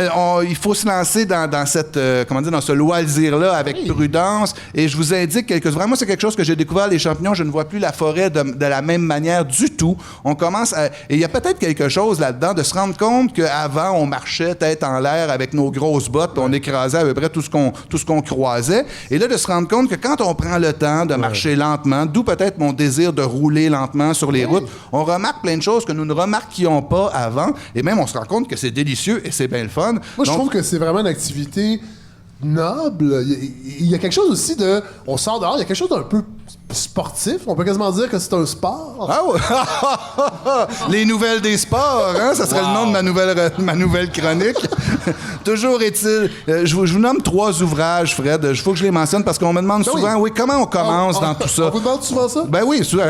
il faut se lancer dans cette, dans ce loisir-là avec prudence. Et je vous indique quelque chose. Vraiment, c'est quelque chose que j'ai découvert, les champignons. Je ne vois plus la forêt de la même manière du tout. On commence à... Et il y a peut-être quelque chose là-dedans de se rendre compte qu'avant, on marchait tête en l'air avec nos grosses bottes, puis on écrasait à peu près tout ce qu'on croisait. Et là, de se rendre compte que quand on prend le temps de marcher lentement, d'où peut-être mon désir de rouler lentement sur les routes, on remarque plein de choses que nous ne remarquions pas avant. Et même, on se rend compte que c'est délicieux et c'est bien le fun. Moi, je trouve que c'est vraiment une activité noble. Il y a quelque chose aussi de... On sort dehors, il y a quelque chose d'un peu sportif. On peut quasiment dire que c'est un sport. Ah ouais. Les nouvelles des sports, hein? Ça serait le nom de ma nouvelle chronique. Toujours est-il... je vous nomme 3 ouvrages, Fred. Il faut que je les mentionne parce qu'on me demande souvent, comment on commence dans tout ça. On vous demande souvent ça? Ben oui, souvent,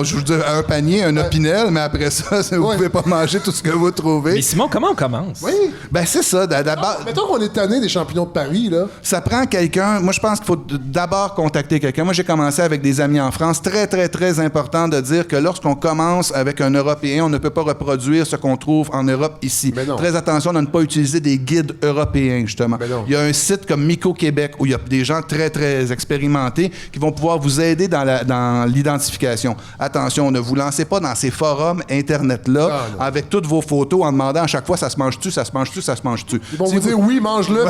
je vous dis un panier, un opinel, mais après ça, vous pouvez pas manger tout ce que vous trouvez. Mais Simon, comment on commence? Oui. Ben c'est ça. D'abord... Mettons qu'on est tanné des champignons de Paris, là. Ça prend quelqu'un... Moi, je pense qu'il faut d'abord contacter quelqu'un. Moi, j'ai commencé avec des amis en France. Très, très, très important de dire que lorsqu'on commence avec un Européen, on ne peut pas reproduire ce qu'on trouve en Europe ici. Très attention à ne pas utiliser des guides européens, justement. Il y a un site comme Myco Québec où il y a des gens très, très expérimentés qui vont pouvoir vous aider dans l'identification. Attention, ne vous lancez pas dans ces forums Internet-là avec toutes vos photos en demandant à chaque fois ça se mange-tu, ça se mange-tu, ça se mange-tu. Ils vont vous dire oui, mange-le.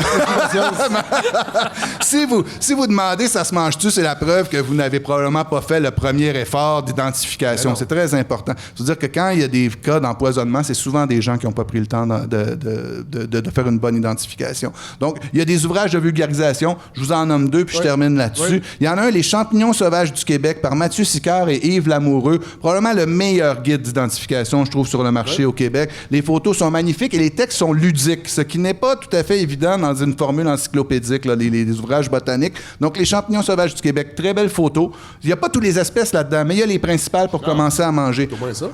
Si vous demandez ça se mange-tu, c'est la preuve que vous n'avez probablement pas fait le premier effort d'identification. C'est très important. C'est-à-dire que quand il y a des cas d'empoisonnement, c'est souvent des gens qui n'ont pas pris le temps de faire une bonne identification. Donc, il y a des ouvrages de vulgarisation. Je vous en nomme 2, puis je termine là-dessus. Il y en a un, Les champignons sauvages du Québec, par Mathieu Sicard et Yves Lamoureux. Probablement le meilleur guide d'identification, je trouve, sur le marché au Québec. Les photos sont magnifiques et les textes sont ludiques, ce qui n'est pas tout à fait évident dans une formule encyclopédique, là, les ouvrages botaniques. Donc, Les champignons sauvages du Québec, très belles photos. Il n'y a pas toutes les espèces là-dedans, mais il y a les principales pour commencer à manger.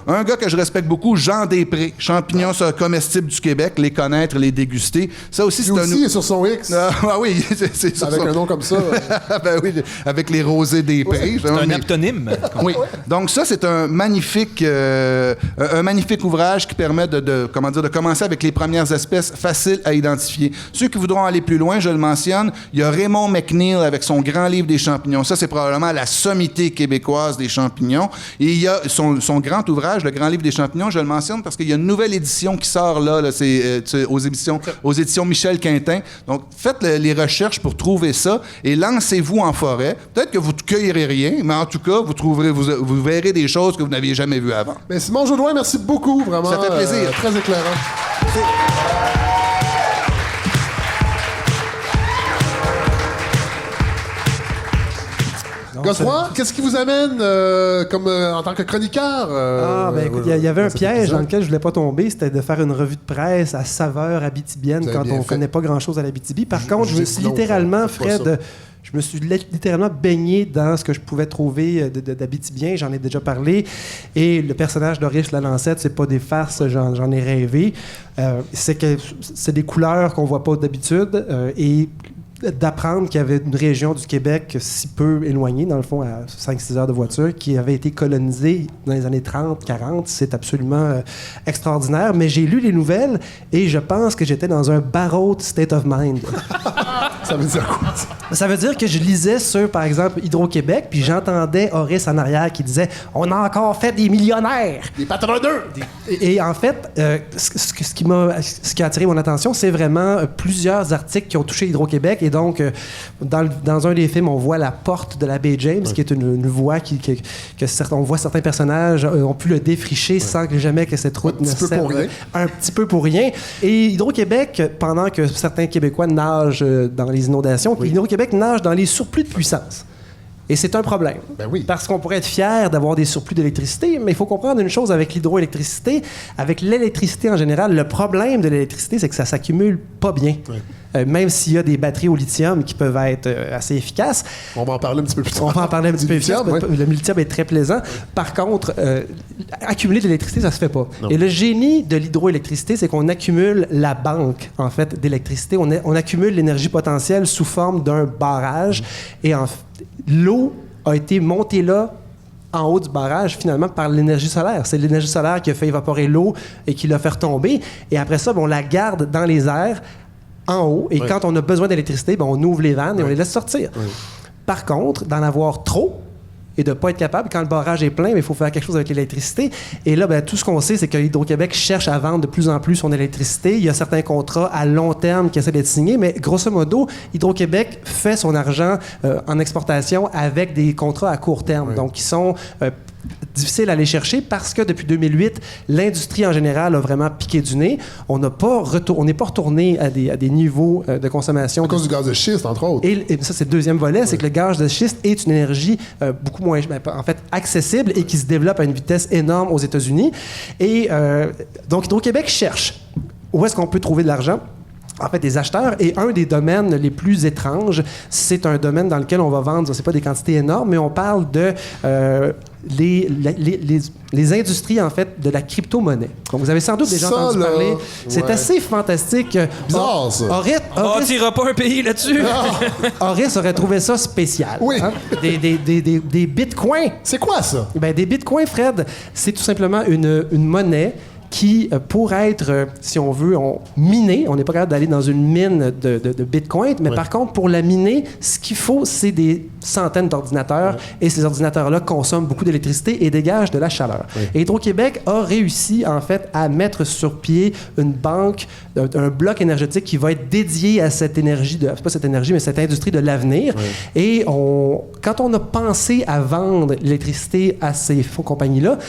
Un gars que je respecte beaucoup, Jean Després, champignons comestibles du Québec, les connaître, les déguster. Ça aussi, c'est il est sur son X. Ah oui, c'est sur avec un nom comme ça. Ben oui, avec les rosés des prés. C'est un aptonyme. Oui. Donc ça, c'est un magnifique ouvrage qui permet de commencer avec les premières espèces faciles à identifier. Ceux qui voudront aller plus loin, je le mentionne, il y a Raymond McNeil avec son grand livre des champignons. Ça, c'est probablement la sommité québécoise des champignons. Et il y a son grand ouvrage, le grand livre des champignons, je le mentionne parce qu'il y a une nouvelle édition qui sort là c'est aux éditions Michel Quintin. Donc, faites les recherches pour trouver ça et lancez-vous en forêt. Peut-être que vous ne cueillerez rien, mais en tout cas, vous verrez des choses que vous n'aviez jamais vues avant. Mais Simon Jodoin, merci beaucoup, vraiment. Ça fait plaisir. Très éclairant. Godefroy, qu'est-ce qui vous amène en tant que chroniqueur? Écoute, il y avait un piège dans lequel je voulais pas tomber, c'était de faire une revue de presse à saveur abitibienne quand on connaît pas grand-chose à l'Abitibi. Par contre, je me suis littéralement, Fred, je me suis littéralement baigné dans ce que je pouvais trouver d'Abitibien. J'en ai déjà parlé. Et le personnage d'Horace Lalancette, c'est pas des farces, j'en ai rêvé. C'est des couleurs qu'on voit pas d'habitude. Et d'apprendre qu'il y avait une région du Québec si peu éloignée, dans le fond, à 5-6 heures de voiture, qui avait été colonisée dans les années 30-40. C'est absolument extraordinaire. Mais j'ai lu les nouvelles et je pense que j'étais dans un baroque state of mind. Ça veut dire quoi, ça? Ça veut dire que je lisais sur, par exemple, Hydro-Québec, puis j'entendais Horace en arrière qui disait « On a encore fait des millionnaires! » Des patrons d'eux! Et en fait, ce qui a attiré mon attention, c'est vraiment plusieurs articles qui ont touché Hydro-Québec. Et donc, dans un des films, on voit la porte de la baie James, qui est une voie on voit certains personnages ont pu le défricher sans que jamais que cette route ne serve un petit peu pour rien. Et Hydro-Québec, pendant que certains Québécois nagent dans les inondations, puis Hydro-Québec nage dans les surplus de puissance. Et c'est un problème. Ben oui. Parce qu'on pourrait être fier d'avoir des surplus d'électricité, mais il faut comprendre une chose avec l'hydroélectricité, avec l'électricité en général. Le problème de l'électricité, c'est que ça s'accumule pas bien. Oui. Même s'il y a des batteries au lithium qui peuvent être assez efficaces. On va en parler un petit peu plus tard. On va en parler un petit peu plus tard. Le lithium est très plaisant. Par contre, accumuler de l'électricité, ça se fait pas. Non. Et le génie de l'hydroélectricité, c'est qu'on accumule la banque, en fait, d'électricité. On accumule l'énergie potentielle sous forme d'un barrage. Et l'eau a été montée là en haut du barrage, finalement, par l'énergie solaire. C'est l'énergie solaire qui a fait évaporer l'eau et qui l'a fait retomber. Et après ça, on la garde dans les airs, en haut. Et quand on a besoin d'électricité, on ouvre les vannes et on les laisse sortir. Oui. Par contre, d'en avoir trop et de ne pas être capable, quand le barrage est plein, il faut faire quelque chose avec l'électricité. Et là, tout ce qu'on sait, c'est que Hydro-Québec cherche à vendre de plus en plus son électricité. Il y a certains contrats à long terme qui essaient d'être signés, mais grosso modo, Hydro-Québec fait son argent en exportation avec des contrats à court terme, oui. Donc qui sont difficiles à aller chercher parce que depuis 2008, l'industrie en général a vraiment piqué du nez. On n'est pas retourné à des niveaux de consommation. À cause du gaz de schiste, entre autres. Et ça, c'est le deuxième volet, c'est que le gaz de schiste est une énergie beaucoup moins, en fait, accessible et qui se développe à une vitesse énorme aux États-Unis. Et donc, Hydro-Québec cherche où est-ce qu'on peut trouver de l'argent. En fait, des acheteurs. Et un des domaines les plus étranges, c'est un domaine dans lequel on va vendre, c'est pas des quantités énormes, mais on parle de les industries, en fait, de la crypto-monnaie. Donc, vous avez sans doute déjà entendu parler. C'est assez fantastique. Bizarre, ça. On tirera pas un pays là-dessus. Horace aurait trouvé ça spécial. Oui. Hein? Des bitcoins. C'est quoi, ça? Ben, des bitcoins, Fred, c'est tout simplement une monnaie qui, pour être, si on veut, miner, on n'est pas capable d'aller dans une mine de bitcoin, mais par contre, pour la miner, ce qu'il faut, c'est des centaines d'ordinateurs, et ces ordinateurs-là consomment beaucoup d'électricité et dégagent de la chaleur. Oui. Et Hydro-Québec a réussi, en fait, à mettre sur pied une banque, un bloc énergétique qui va être dédié à cette énergie, pas cette énergie, mais cette industrie de l'avenir. Oui. Et quand on a pensé à vendre l'électricité à ces compagnies-là,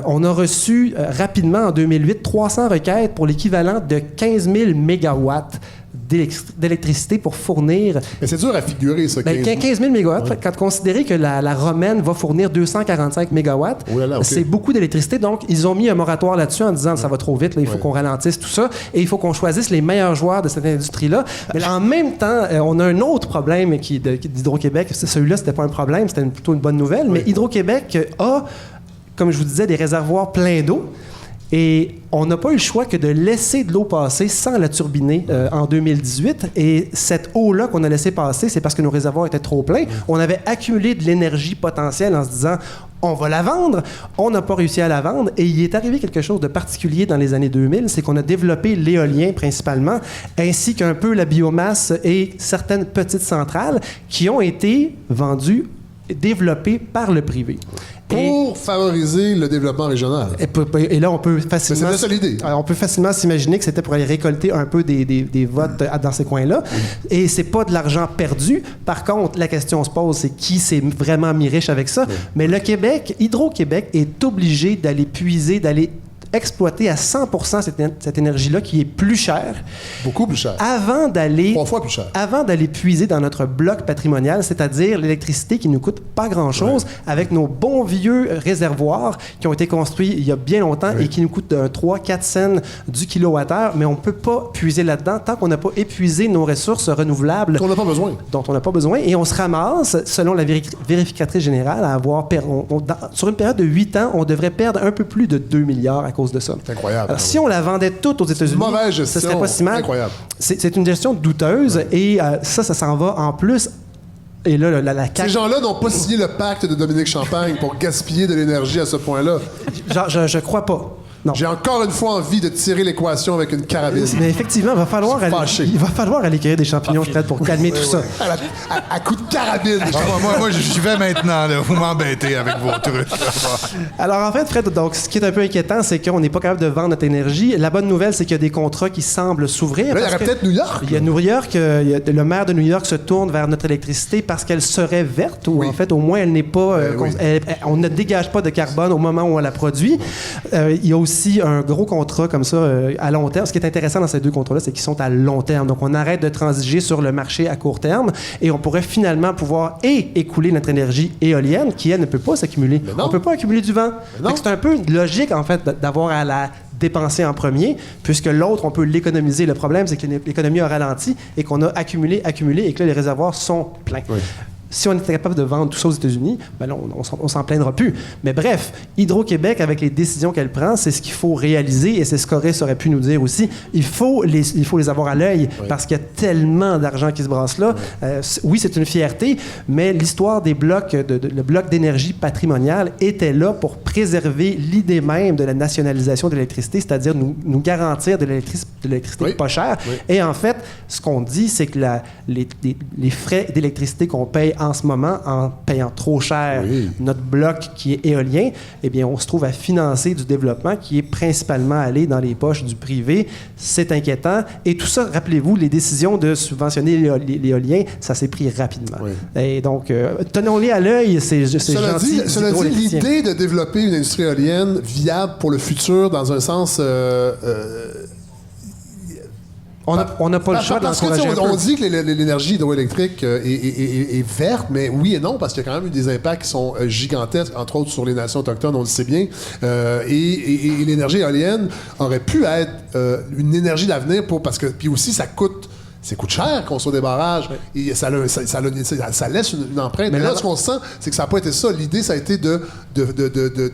on a reçu rapidement, en 2008, 300 requêtes pour l'équivalent de 15 000 mégawatts d'électricité pour fournir... Mais c'est dur à figurer, ça. 15 000 mégawatts. Ouais. Quand considérer que la Romaine va fournir 245 mégawatts, c'est beaucoup d'électricité. Donc, ils ont mis un moratoire là-dessus en disant ça va trop vite, là, il faut qu'on ralentisse tout ça et il faut qu'on choisisse les meilleurs joueurs de cette industrie-là. Mais en même temps, on a un autre problème d'Hydro-Québec. Celui-là, c'était pas un problème, c'était plutôt une bonne nouvelle. Mais Hydro-Québec a, comme je vous disais, des réservoirs pleins d'eau. Et on n'a pas eu le choix que de laisser de l'eau passer sans la turbiner en 2018. Et cette eau-là qu'on a laissé passer, c'est parce que nos réservoirs étaient trop pleins. On avait accumulé de l'énergie potentielle en se disant on va la vendre. On n'a pas réussi à la vendre. Et il est arrivé quelque chose de particulier dans les années 2000, c'est qu'on a développé l'éolien principalement, ainsi qu'un peu la biomasse et certaines petites centrales qui ont été vendues, développées par le privé. Pour favoriser le développement régional. Et là, on peut facilement... Mais c'est la seule idée. On peut facilement s'imaginer que c'était pour aller récolter un peu des votes dans ces coins-là. Oui. Et c'est pas de l'argent perdu. Par contre, la question se pose, c'est qui s'est vraiment mis riche avec ça? Oui. Mais le Québec, Hydro-Québec est obligé d'aller puiser, d'aller exploiter à 100% cette énergie-là qui est plus chère. Beaucoup plus chère. 3 fois plus cher. Avant d'aller puiser dans notre bloc patrimonial, c'est-à-dire l'électricité qui nous coûte pas grand-chose, avec nos bons vieux réservoirs qui ont été construits il y a bien longtemps et qui nous coûtent 3-4 cents du kilowattheure, mais on peut pas puiser là-dedans tant qu'on n'a pas épuisé nos ressources renouvelables. Dont on n'a pas besoin. Dont on n'a pas besoin. Et on se ramasse, selon la vérificatrice générale, à avoir sur une période de 8 ans, on devrait perdre un peu plus de 2 milliards à cause de ça. C'est incroyable. Alors, si on la vendait toute aux États-Unis, ce serait pas si mal. Incroyable. C'est une gestion douteuse et ça s'en va en plus. Et là, la CAQ... Ces gens-là n'ont pas signé le pacte de Dominique Champagne pour gaspiller de l'énergie à ce point-là. Je crois pas. Non. J'ai encore une fois envie de tirer l'équation avec une carabine. Mais effectivement, il va falloir aller cueillir des champignons, Fred, pour calmer tout ça. À coup de carabine. Moi, j'y vais maintenant. Là. Vous m'embêtez avec vos trucs. Alors, en fait, Fred, donc, ce qui est un peu inquiétant, c'est qu'on n'est pas capable de vendre notre énergie. La bonne nouvelle, c'est qu'il y a des contrats qui semblent s'ouvrir. Là, il y aurait peut-être New York. Il y a New York. Le maire de New York se tourne vers notre électricité parce qu'elle serait verte, ou en fait, au moins, elle n'est pas. On ne dégage pas de carbone au moment où on la produit. Il y a aussi un gros contrat comme ça à long terme. Ce qui est intéressant dans ces deux contrats-là, c'est qu'ils sont à long terme. Donc, on arrête de transiger sur le marché à court terme et on pourrait finalement pouvoir écouler notre énergie éolienne qui, elle, ne peut pas s'accumuler. On ne peut pas accumuler du vent. Donc, c'est un peu logique, en fait, d'avoir à la dépenser en premier, puisque l'autre, on peut l'économiser. Le problème, c'est que l'économie a ralenti et qu'on a accumulé et que là, les réservoirs sont pleins. Oui. Si on était capable de vendre tout ça aux États-Unis, ben là, on s'en plaindra plus. Mais bref, Hydro-Québec, avec les décisions qu'elle prend, c'est ce qu'il faut réaliser, et c'est ce qu'Horace aurait pu nous dire aussi. Il faut les avoir à l'œil, parce qu'il y a tellement d'argent qui se brasse là. Oui, c'est une fierté, mais l'histoire des blocs, le bloc d'énergie patrimoniale était là pour préserver l'idée même de la nationalisation de l'électricité, c'est-à-dire nous garantir de l'électricité pas chère. Oui. Et en fait, ce qu'on dit, c'est que les frais d'électricité qu'on paye en ce moment, en payant trop cher notre bloc qui est éolien, eh bien, on se trouve à financer du développement qui est principalement allé dans les poches du privé. C'est inquiétant. Et tout ça, rappelez-vous, les décisions de subventionner l'éolien, ça s'est pris rapidement. Oui. Et donc, tenons-les à l'œil, c'est gentil. Cela dit, l'idée de développer une industrie éolienne viable pour le futur, dans un sens... on n'a pas le choix d'encourager un peu. On dit que l'énergie hydroélectrique est verte, mais oui et non, parce qu'il y a quand même eu des impacts qui sont gigantesques, entre autres sur les nations autochtones, on le sait bien. Et l'énergie éolienne aurait pu être une énergie d'avenir puis aussi ça coûte cher construire des barrages et ça laisse une empreinte. Mais là, ce qu'on sent, c'est que ça n'a pas été ça. L'idée, ça a été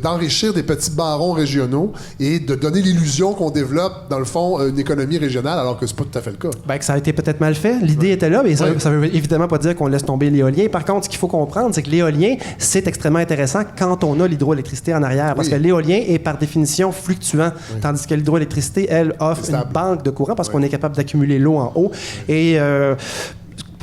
d'enrichir des petits barons régionaux et de donner l'illusion qu'on développe, dans le fond, une économie régionale, alors que c'est pas tout à fait le cas. Ben, que ça a été peut-être mal fait. L'idée était là, mais ça veut évidemment pas dire qu'on laisse tomber l'éolien. Par contre, ce qu'il faut comprendre, c'est que l'éolien, c'est extrêmement intéressant quand on a l'hydroélectricité en arrière, parce que l'éolien est par définition fluctuant, tandis que l'hydroélectricité, elle, offre une banque de courant parce qu'on est capable d'accumuler l'eau en haut. Et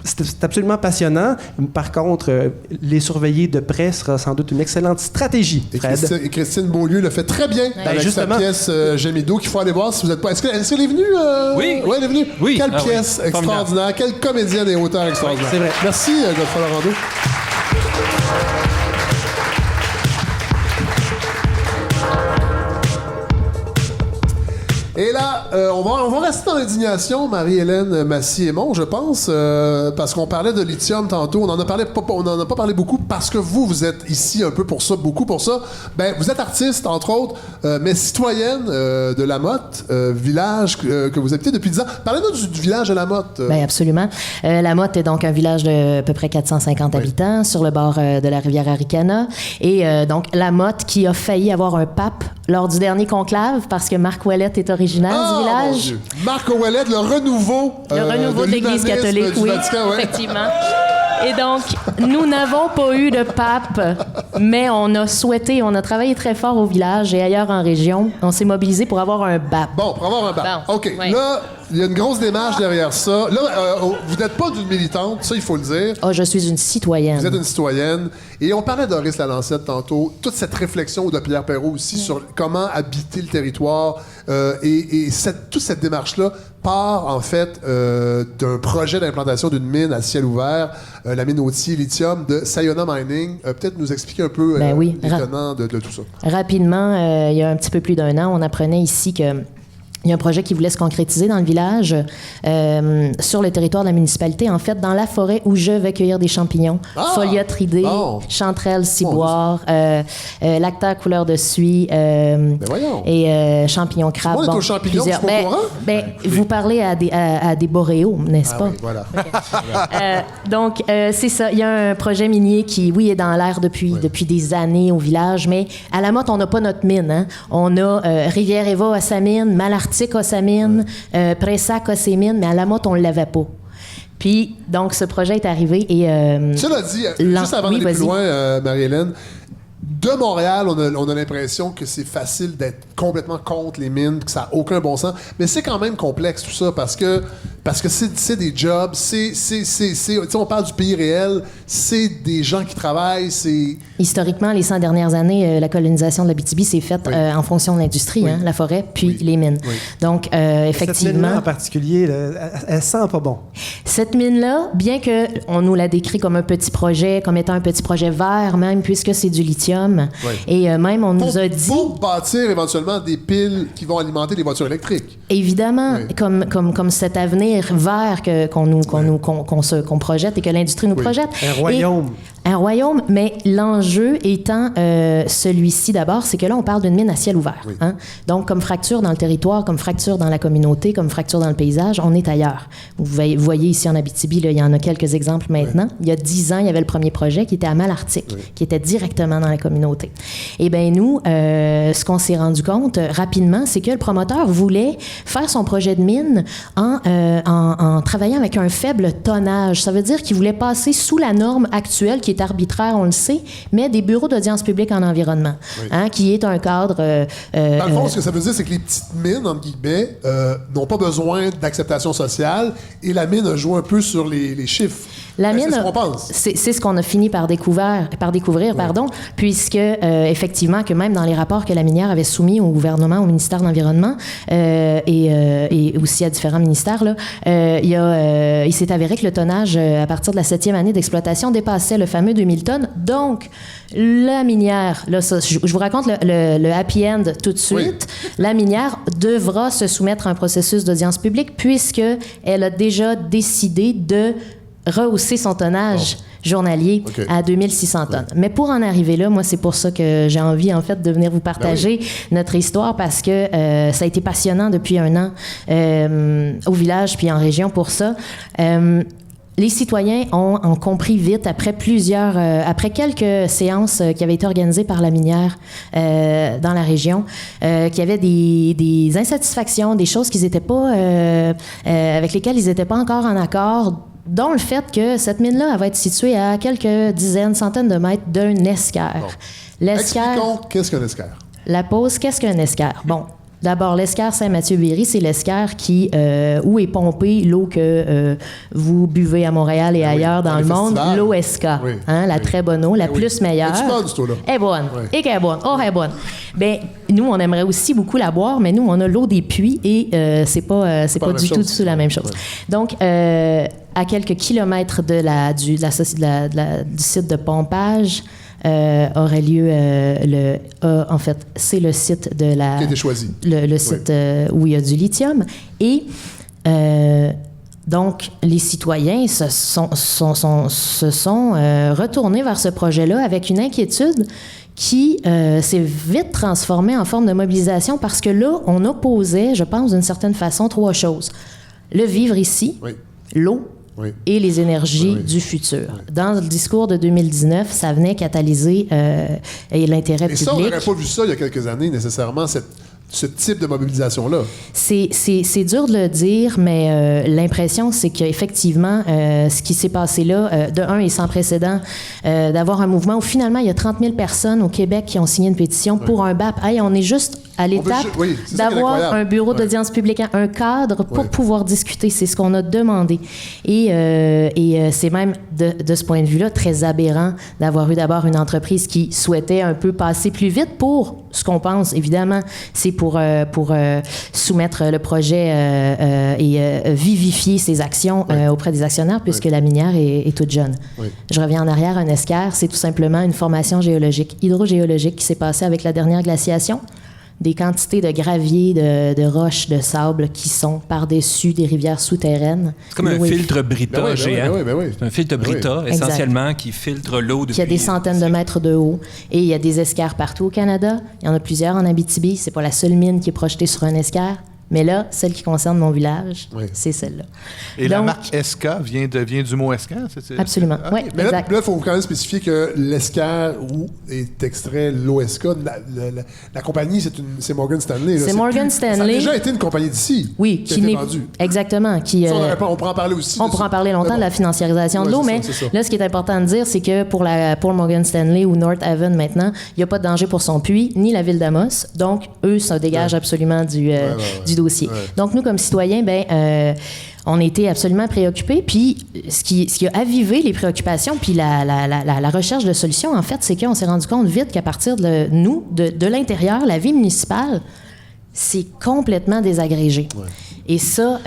c'est absolument passionnant. Par contre, les surveiller de près sera sans doute une excellente stratégie, Fred. Et Christine Beaulieu le fait très bien avec sa pièce Gémido qu'il faut aller voir si vous n'êtes pas... Est-ce qu'elle est venue? Oui. Oui, elle est venue? Oui. Quelle pièce extraordinaire. Quelle comédienne et auteur extraordinaire. C'est vrai. Merci, Godefroy Lorando. Et là, on va rester dans l'indignation, Marie-Hélène Massy-Aimon, je pense, parce qu'on parlait de lithium tantôt. On en a pas parlé beaucoup parce que vous êtes ici un peu pour ça, beaucoup pour ça. Ben, vous êtes artiste, entre autres, mais citoyenne de La Motte, village que vous habitez depuis 10 ans. Parlez-nous du village de La Motte. Bien, absolument. La Motte est donc un village de à peu près 450 habitants sur le bord de la rivière Aricana. Et donc, La Motte qui a failli avoir un pape lors du dernier conclave parce que Marc Ouellette est originaire du village. Marc Ouellette, le renouveau de l'Église catholique, oui, Vatican, effectivement. Et donc, nous n'avons pas eu de pape, mais on a travaillé très fort au village et ailleurs en région. On s'est mobilisé pour avoir un BAP. Bon, pour avoir un BAP. Bon, OK. Oui. Là, il y a une grosse démarche derrière ça. Là, vous n'êtes pas d'une militante, ça, il faut le dire. Ah, je suis une citoyenne. Vous êtes une citoyenne. Et on parlait d'Horace Lalancette tantôt. Toute cette réflexion de Pierre Perrault aussi sur comment habiter le territoire. Toute cette démarche-là part, en fait, d'un projet d'implantation d'une mine à ciel ouvert, la mine Autier Lithium de Sayona Mining. Peut-être nous expliquer un peu l'étonnant de tout ça. Rapidement, il y a un petit peu plus d'un an, on apprenait ici que il y a un projet qui voulait se concrétiser dans le village, sur le territoire de la municipalité, en fait, dans la forêt où je vais cueillir des champignons. Foliotridés, chanterelles, ciboire, lactaire couleur de suie et champignons crabes. On est aux champignons, c'est pas courant? Vous parlez à des boréaux, n'est-ce pas? Oui, voilà. Donc, c'est ça. Il y a un projet minier qui, oui, est dans l'air depuis des années au village, mais à La Motte, on n'a pas notre mine. Hein? On a Rivière-Éva à sa mine, Malartic a sa mine, Pressac a ses mines, mais à La Motte, on ne l'avait pas. Puis, donc, ce projet est arrivé et... Cela dit, juste avant d'aller plus loin, Marie-Hélène, de Montréal, on a l'impression que c'est facile d'être complètement contre les mines, que ça n'a aucun bon sens. Mais c'est quand même complexe tout ça parce que c'est des jobs, on parle du pays réel, c'est des gens qui travaillent, c'est... Historiquement, les 100 dernières années, la colonisation de l'Abitibi s'est faite en fonction de l'industrie, la forêt, puis les mines. Oui. Donc, effectivement... Cette mine-là en particulier, elle sent pas bon. Cette mine-là, bien qu'on nous la décrit comme un petit projet, comme étant un petit projet vert même, puisque c'est du lithium, et même on nous a dit... Pour bâtir éventuellement des piles qui vont alimenter les voitures électriques. Évidemment, comme cet avenir vert qu'on projette et que l'industrie nous projette. Un royaume. Un royaume, mais l'enjeu étant celui-ci d'abord, c'est que là, on parle d'une mine à ciel ouvert. Oui. Hein? Donc, comme fracture dans le territoire, comme fracture dans la communauté, comme fracture dans le paysage, on est ailleurs. Vous voyez ici en Abitibi, là, il y en a quelques exemples maintenant. Oui. Il y a 10 ans, il y avait le premier projet qui était à Malartic, qui était directement dans la communauté. Eh bien, nous, ce qu'on s'est rendu compte rapidement, c'est que le promoteur voulait faire son projet de mine en travaillant avec un faible tonnage. Ça veut dire qu'il voulait passer sous la norme actuelle qui est arbitraire, on le sait, mais des bureaux d'audience publique en environnement, qui est un cadre... Dans le fond, ce que ça veut dire, c'est que les petites mines, entre guillemets, n'ont pas besoin d'acceptation sociale et la mine joue un peu sur les chiffres. La mine, c'est ce qu'on pense. C'est ce qu'on a fini par découvrir, puisque, effectivement, que même dans les rapports que la minière avait soumis au gouvernement, au ministère de l'Environnement et aussi à différents ministères, là, il s'est avéré que le tonnage, à partir de la 7e année d'exploitation, dépassait le fameux 2000 tonnes. Donc, la minière, là, ça, je vous raconte le happy end tout de suite, la minière devra se soumettre à un processus d'audience publique puisqu'elle a déjà décidé de rehausser son tonnage journalier à 2600 tonnes. Mais pour en arriver là, moi, c'est pour ça que j'ai envie, en fait, de venir vous partager notre histoire parce que ça a été passionnant depuis un an au village puis en région pour ça. Les citoyens ont compris vite, après quelques séances qui avaient été organisées par la minière dans la région, qu'il y avait des insatisfactions, des choses qu'ils étaient pas, avec lesquelles ils n'étaient pas encore en accord, dont le fait que cette mine-là, elle va être située à quelques dizaines, centaines de mètres d'un escaire. Bon. Expliquons, qu'est-ce qu'un escaire? La pause, qu'est-ce qu'un escaire? Bon. D'abord, l'escaire Saint-Mathieu-Berry, c'est l'escaire où est pompée l'eau que vous buvez à Montréal et ailleurs dans le monde, l'eau SK, la très bonne eau, la plus meilleure. Elle est bonne, cette eau-là? Elle est bonne. Et qu'elle est bonne. Oh, elle est bonne. Bien, nous, on aimerait aussi beaucoup la boire, mais nous, on a l'eau des puits et c'est pas du tout la même chose. Donc, à quelques kilomètres du site de pompage, aurait lieu en fait, c'est le site de la... Qui a été choisi. Le site où il y a du lithium. Et donc, les citoyens se sont retournés vers ce projet-là avec une inquiétude qui s'est vite transformée en forme de mobilisation parce que là, on opposait, je pense, d'une certaine façon, 3 choses. Le vivre ici, l'eau, et les énergies du futur. Dans le discours de 2019, ça venait catalyser l'intérêt public. Et ça, on n'aurait pas vu ça il y a quelques années, nécessairement, ce type de mobilisation-là. C'est dur de le dire, mais l'impression, c'est qu'effectivement, ce qui s'est passé là, de un, est sans précédent, d'avoir un mouvement où finalement, il y a 30 000 personnes au Québec qui ont signé une pétition pour un BAP. Hey, on est juste à l'étape d'avoir un bureau d'audience publique, un cadre pour pouvoir discuter. C'est ce qu'on a demandé. Et c'est même, de ce point de vue-là, très aberrant d'avoir eu d'abord une entreprise qui souhaitait un peu passer plus vite pour ce qu'on pense, évidemment, c'est pour soumettre le projet et vivifier ses actions auprès des actionnaires, puisque la minière est toute jeune. Je reviens en arrière, un escaire, c'est tout simplement une formation géologique, hydrogéologique qui s'est passée avec la dernière glaciation. Des quantités de gravier, de roches, de sable qui sont par-dessus des rivières souterraines. C'est comme un filtre Brita géant. C'est un filtre Brita, essentiellement, exact, qui filtre l'eau depuis... Il y a des centaines de mètres de haut. Et il y a des escaires partout au Canada. Il y en a plusieurs en Abitibi. C'est pas la seule mine qui est projetée sur un escaire. Mais là, celle qui concerne mon village, Oui. c'est celle-là. Et la Donc, marque SK vient du mot escan? Absolument, Ah, oui, Mais là, exact. il faut quand même spécifier que l'ESCAR, où est extrait l'OSK, la compagnie, c'est Morgan Stanley. là. C'est Morgan Ça a Stanley. déjà été une compagnie d'ici. Oui, qui a qui été n'est... vendue. Exactement. Qui, Ça, on pourra en parler aussi. on de pourra ça. en parler longtemps Mais de la financiarisation de Ouais, l'eau, c'est mais ça, c'est ça. là, ce qui est important de dire, c'est que pour Morgan Stanley ou North Haven maintenant, il n'y a pas de danger pour son puits, ni la ville d'Amos. Donc, eux, ça dégage absolument du dossier. Ouais. Donc, nous, comme citoyens, on était absolument préoccupés. Puis, ce qui a avivé les préoccupations, puis la recherche de solutions, en fait, c'est qu'on s'est rendu compte vite qu'à partir de nous, de l'intérieur, la vie municipale, c'est complètement désagrégé. Ouais. Et ça...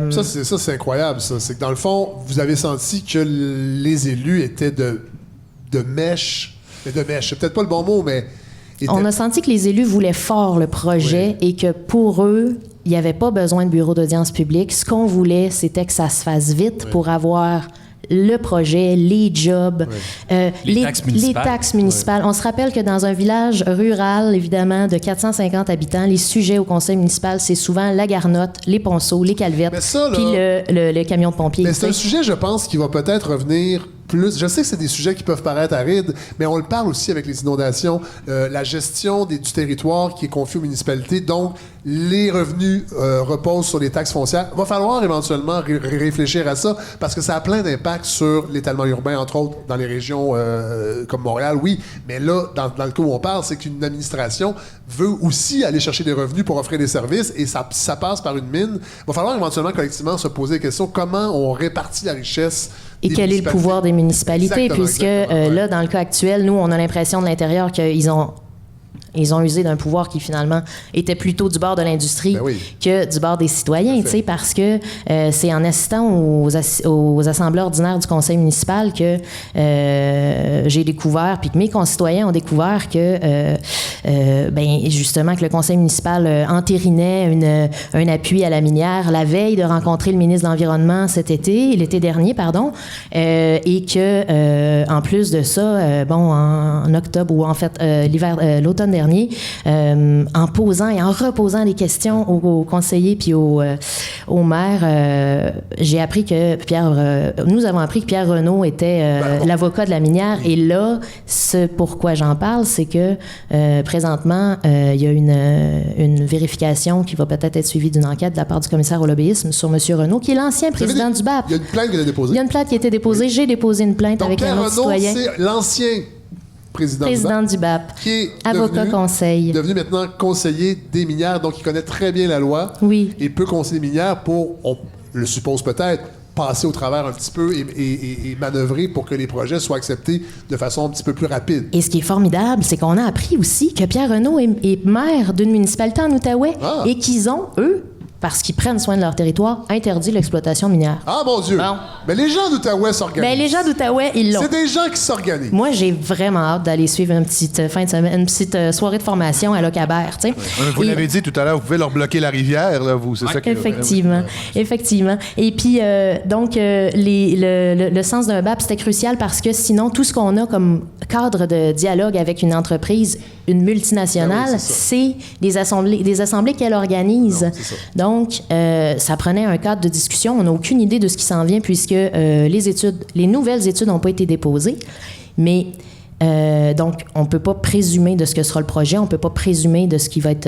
Ça, c'est incroyable, ça. C'est que dans le fond, vous avez senti que les élus étaient de mèche. Mais de mèche, c'est peut-être pas le bon mot, mais... On a senti que les élus voulaient fort le projet et que pour eux, il n'y avait pas besoin de bureau d'audience publique. Ce qu'on voulait, c'était que ça se fasse vite pour avoir le projet, les jobs, les taxes municipales. On se rappelle que dans un village rural, évidemment, de 450 habitants, les sujets au conseil municipal, c'est souvent la garnotte, les ponceaux, les calvettes, puis le camion de pompiers. Mais c'est un sujet, je pense, qui va peut-être revenir plus. Je sais que c'est des sujets qui peuvent paraître arides, mais on le parle aussi avec les inondations, la gestion du territoire qui est confiée aux municipalités. Donc, les revenus reposent sur les taxes foncières. Il va falloir éventuellement réfléchir à ça parce que ça a plein d'impacts sur l'étalement urbain, entre autres dans les régions comme Montréal, oui. Mais là, dans le cas où on parle, c'est qu'une administration veut aussi aller chercher des revenus pour offrir des services et ça passe par une mine. Il va falloir éventuellement collectivement se poser la question comment on répartit la richesse. Et quel est le pouvoir des municipalités? Exactement, puisque là, dans le cas actuel, nous, on a l'impression de l'intérieur qu'ils ont usé d'un pouvoir qui, finalement, était plutôt du bord de l'industrie que du bord des citoyens, tu sais, parce que c'est en assistant aux assemblées ordinaires du conseil municipal que j'ai découvert, puis que mes concitoyens ont découvert que, justement, que le conseil municipal entérinait un appui à la minière la veille de rencontrer le ministre de l'Environnement l'été dernier, et que, en plus de ça, en octobre, ou en fait, l'automne dernier, en posant et en reposant des questions aux conseillers puis aux maires, j'ai appris que nous avons appris que Pierre Renaud était l'avocat de la minière. Et là, ce pourquoi j'en parle, c'est que présentement, il y a une vérification qui va peut-être être suivie d'une enquête de la part du commissaire au lobbyisme sur M. Renaud, qui est l'ancien président du BAP. Il y a une plainte qui a été déposée. Il y a une plainte qui a été déposée. Oui. J'ai déposé une plainte donc, avec Pierre un autre Renaud, citoyen. C'est l'ancien président du BAP, qui est avocat conseil. Devenu maintenant conseiller des minières, donc il connaît très bien la loi. Oui. Et peut conseiller les minières pour, on le suppose peut-être, passer au travers un petit peu et manœuvrer pour que les projets soient acceptés de façon un petit peu plus rapide. Et ce qui est formidable, c'est qu'on a appris aussi que Pierre Renaud est maire d'une municipalité en Outaouais et qu'ils ont, eux, parce qu'ils prennent soin de leur territoire, interdit l'exploitation minière. Ah, mon Dieu! Bon. Mais les gens d'Outaouais s'organisent. Ben, les gens d'Outaouais, ils l'ont. C'est des gens qui s'organisent. Moi, j'ai vraiment hâte d'aller suivre une petite fin de semaine, une petite soirée de formation à Locabert, tu sais. Vous l'avez dit tout à l'heure, vous pouvez leur bloquer la rivière, là, vous, c'est ça que... Effectivement, effectivement. Et puis, le sens d'un BAP, c'était crucial parce que sinon, tout ce qu'on a comme cadre de dialogue avec une entreprise, une multinationale, c'est des assemblées qu'elle organise. Non, donc, ça prenait un cadre de discussion. On n'a aucune idée de ce qui s'en vient puisque les nouvelles études n'ont pas été déposées. Mais donc, on ne peut pas présumer de ce que sera le projet. On ne peut pas présumer de ce qui va être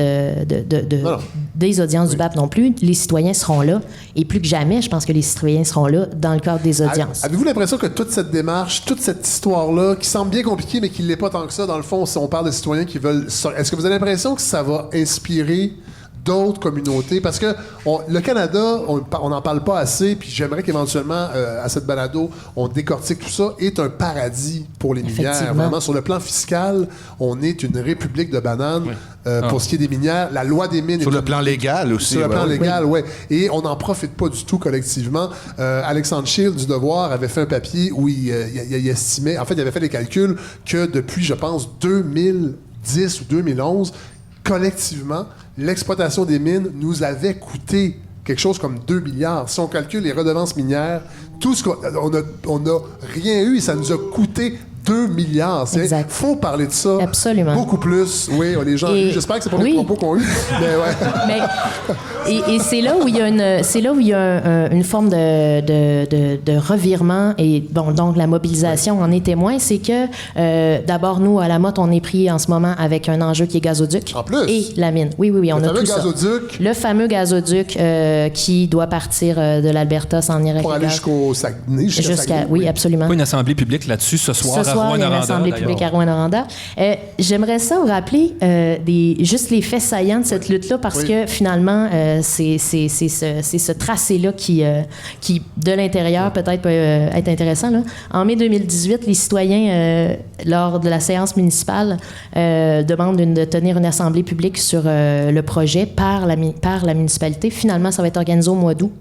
des audiences du BAP non plus. Les citoyens seront là. Et plus que jamais, je pense que les citoyens seront là dans le cadre des audiences. Avez-vous l'impression que toute cette démarche, toute cette histoire-là, qui semble bien compliquée, mais qui ne l'est pas tant que ça, dans le fond, si on parle de citoyens qui veulent... Est-ce que vous avez l'impression que ça va inspirer d'autres communautés? Parce que le Canada, on n'en parle pas assez, puis j'aimerais qu'éventuellement, à cette balado, on décortique tout ça, est un paradis pour les minières. Vraiment, sur le plan fiscal, on est une république de bananes. Pour ce qui est des minières, la loi des mines... Sur le plan légal aussi. Sur le plan légal, oui. Et on n'en profite pas du tout collectivement. Alexandre Shield du Devoir avait fait un papier où il estimait... En fait, il avait fait des calculs que depuis, je pense, 2010 ou 2011, collectivement, l'exploitation des mines nous avait coûté quelque chose comme 2 milliards. Si on calcule les redevances minières, tout ce on n'a rien eu et ça nous a coûté 2 milliards. Il Exact. faut parler de ça. Absolument. Beaucoup plus. Oui, les gens ont eu. J'espère que c'est pas les propos qu'on a eu. Mais ouais. Et c'est là où il y a une forme de revirement. Et bon, donc la mobilisation en est témoin. C'est que d'abord, nous, à la Motte, on est pris en ce moment avec un enjeu qui est gazoduc. En plus? Et la mine. Oui, on a tout ça. Le fameux gazoduc qui doit partir de l'Alberta, s'en irait. Pour aller jusqu'au Saguenay. Oui, absolument. Pas une assemblée publique là-dessus ce soir Ce à soir, il y a une Rouyn-Noranda. assemblée publique à Rouyn-Noranda. J'aimerais ça vous rappeler juste les faits saillants de cette lutte-là parce que finalement, c'est ce tracé-là qui, de l'intérieur, peut-être peut être intéressant. Là. En mai 2018, les citoyens, lors de la séance municipale, demandent de tenir une assemblée publique sur le projet par la municipalité. Finalement, ça va être organisé au mois d'août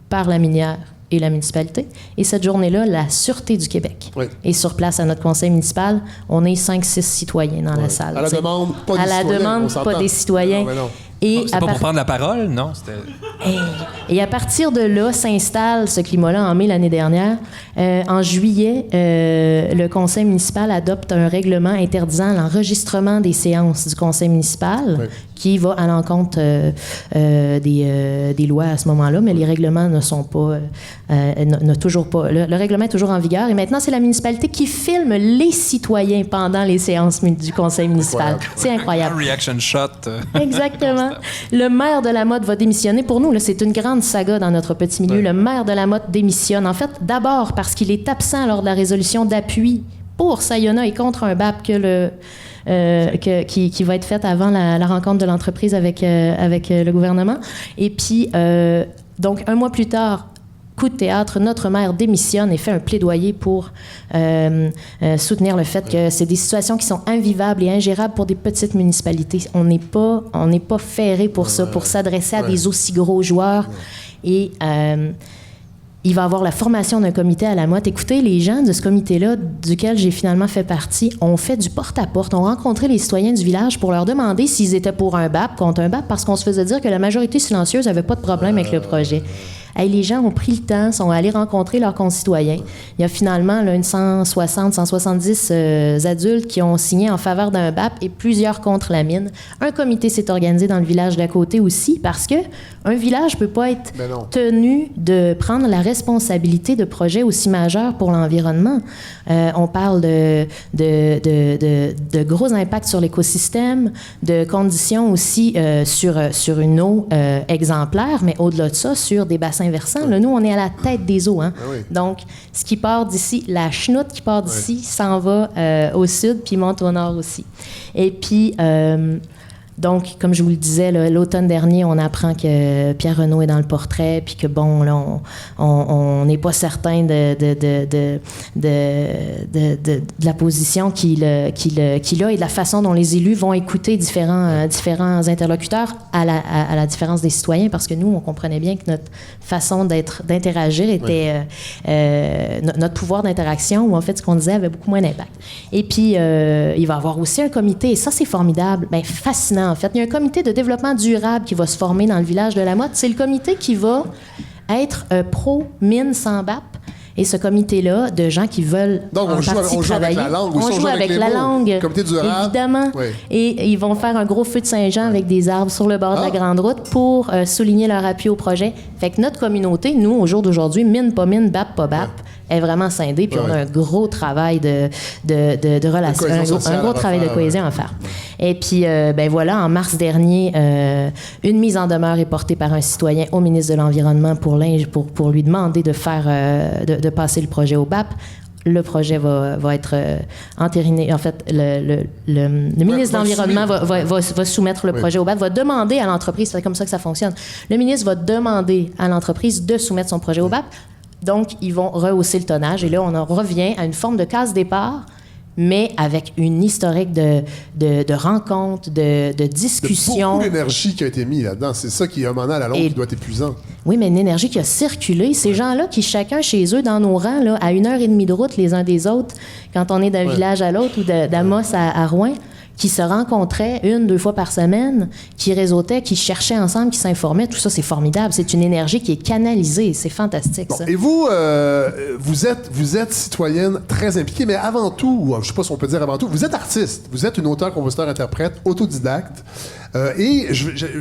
par la minière et la municipalité. Et cette journée-là, la Sûreté du Québec est sur place à notre conseil municipal. On est 5-6 citoyens dans la salle. À la demande, pas des citoyens. À la demande, pas des citoyens. Non. Et c'est pas pour prendre la parole, non? Et à partir de là, s'installe ce climat-là en mai l'année dernière. En juillet, le conseil municipal adopte un règlement interdisant l'enregistrement des séances du conseil municipal qui va à l'encontre des lois à ce moment-là, mais les règlements ne sont pas... toujours pas... Le règlement est toujours en vigueur. Et maintenant, c'est la municipalité qui filme les citoyens pendant les séances du conseil municipal. C'est incroyable. Un reaction shot. Exactement. Le maire de la Motte va démissionner. Pour nous, là, c'est une grande saga dans notre petit milieu. Le maire de la Motte démissionne. En fait, d'abord parce qu'il est absent lors de la résolution d'appui pour Sayona et contre un BAP qui va être faite avant la rencontre de l'entreprise avec le gouvernement. Et puis, donc, un mois plus tard, coup de théâtre, notre maire démissionne et fait un plaidoyer pour soutenir le fait que c'est des situations qui sont invivables et ingérables pour des petites municipalités. On n'est pas ferré pour ça, pour s'adresser à des aussi gros joueurs. Et il va y avoir la formation d'un comité à la Motte. Écoutez, les gens de ce comité-là, duquel j'ai finalement fait partie, ont fait du porte-à-porte, ont rencontré les citoyens du village pour leur demander s'ils étaient pour un BAP, contre un BAP, parce qu'on se faisait dire que la majorité silencieuse n'avait pas de problème avec le projet. Hey, les gens ont pris le temps, sont allés rencontrer leurs concitoyens. Il y a finalement là, 170 adultes qui ont signé en faveur d'un BAP et plusieurs contre la mine. Un comité s'est organisé dans le village d'à côté aussi parce que un village ne peut pas être tenu de prendre la responsabilité de projets aussi majeurs pour l'environnement. On parle de gros impacts sur l'écosystème, de conditions aussi sur une eau exemplaire, mais au-delà de ça, sur des bassins versants. Là, nous, on est à la tête des eaux. Hein? Donc, ce qui part d'ici, la chenoute qui part d'ici, s'en va au sud, puis monte au nord aussi. Et puis... donc, comme je vous le disais, là, l'automne dernier, on apprend que Pierre Renaud est dans le portrait, puis que, bon, là, on n'est pas certain de la position qu'il a et de la façon dont les élus vont écouter différents interlocuteurs à la différence des citoyens, parce que nous, on comprenait bien que notre façon d'interagir était... notre pouvoir d'interaction, ou en fait, ce qu'on disait, avait beaucoup moins d'impact. Et puis, il va y avoir aussi un comité, et ça, c'est formidable, bien, fascinant. En fait, il y a un comité de développement durable qui va se former dans le village de la Motte. C'est le comité qui va être pro-mine sans BAP. Et ce comité-là, de gens qui veulent on joue avec la langue. On joue avec la langue, comité durable. Évidemment. Oui. Et ils vont faire un gros feu de Saint-Jean avec des arbres sur le bord de la grande route pour souligner leur appui au projet. Fait que notre communauté, nous, au jour d'aujourd'hui, mine, pas mine, BAP, pas BAP, est vraiment scindée. Puis on a un gros travail de relation, un gros travail de cohésion à faire. Et puis, ben voilà, en mars dernier, une mise en demeure est portée par un citoyen au ministre de l'Environnement pour lui demander de de passer le projet au BAP. Le projet va être entériné. En fait, le ministre de l'Environnement va soumettre le projet au BAP, va demander à l'entreprise, c'est comme ça que ça fonctionne, le ministre va demander à l'entreprise de soumettre son projet au BAP. Donc, ils vont rehausser le tonnage. Et là, on en revient à une forme de case-départ, mais avec une historique de rencontres, de discussions. Beaucoup d'énergie qui a été mise là-dedans. C'est ça qui, à un moment donné, à la longue, qui doit être épuisant. Oui, mais une énergie qui a circulé. Ces gens-là qui, chacun chez eux, dans nos rangs, là, à 1h30 de route les uns des autres, quand on est d'un village à l'autre ou d'Amos à Rouyn, qui se rencontraient 1-2 fois par semaine, qui réseautaient, qui cherchaient ensemble, qui s'informaient. Tout ça, c'est formidable. C'est une énergie qui est canalisée. C'est fantastique, ça. Et vous, vous êtes citoyenne très impliquée, mais avant tout, je sais pas si on peut dire avant tout, vous êtes artiste. Vous êtes une auteure, compositeur, interprète, autodidacte. Et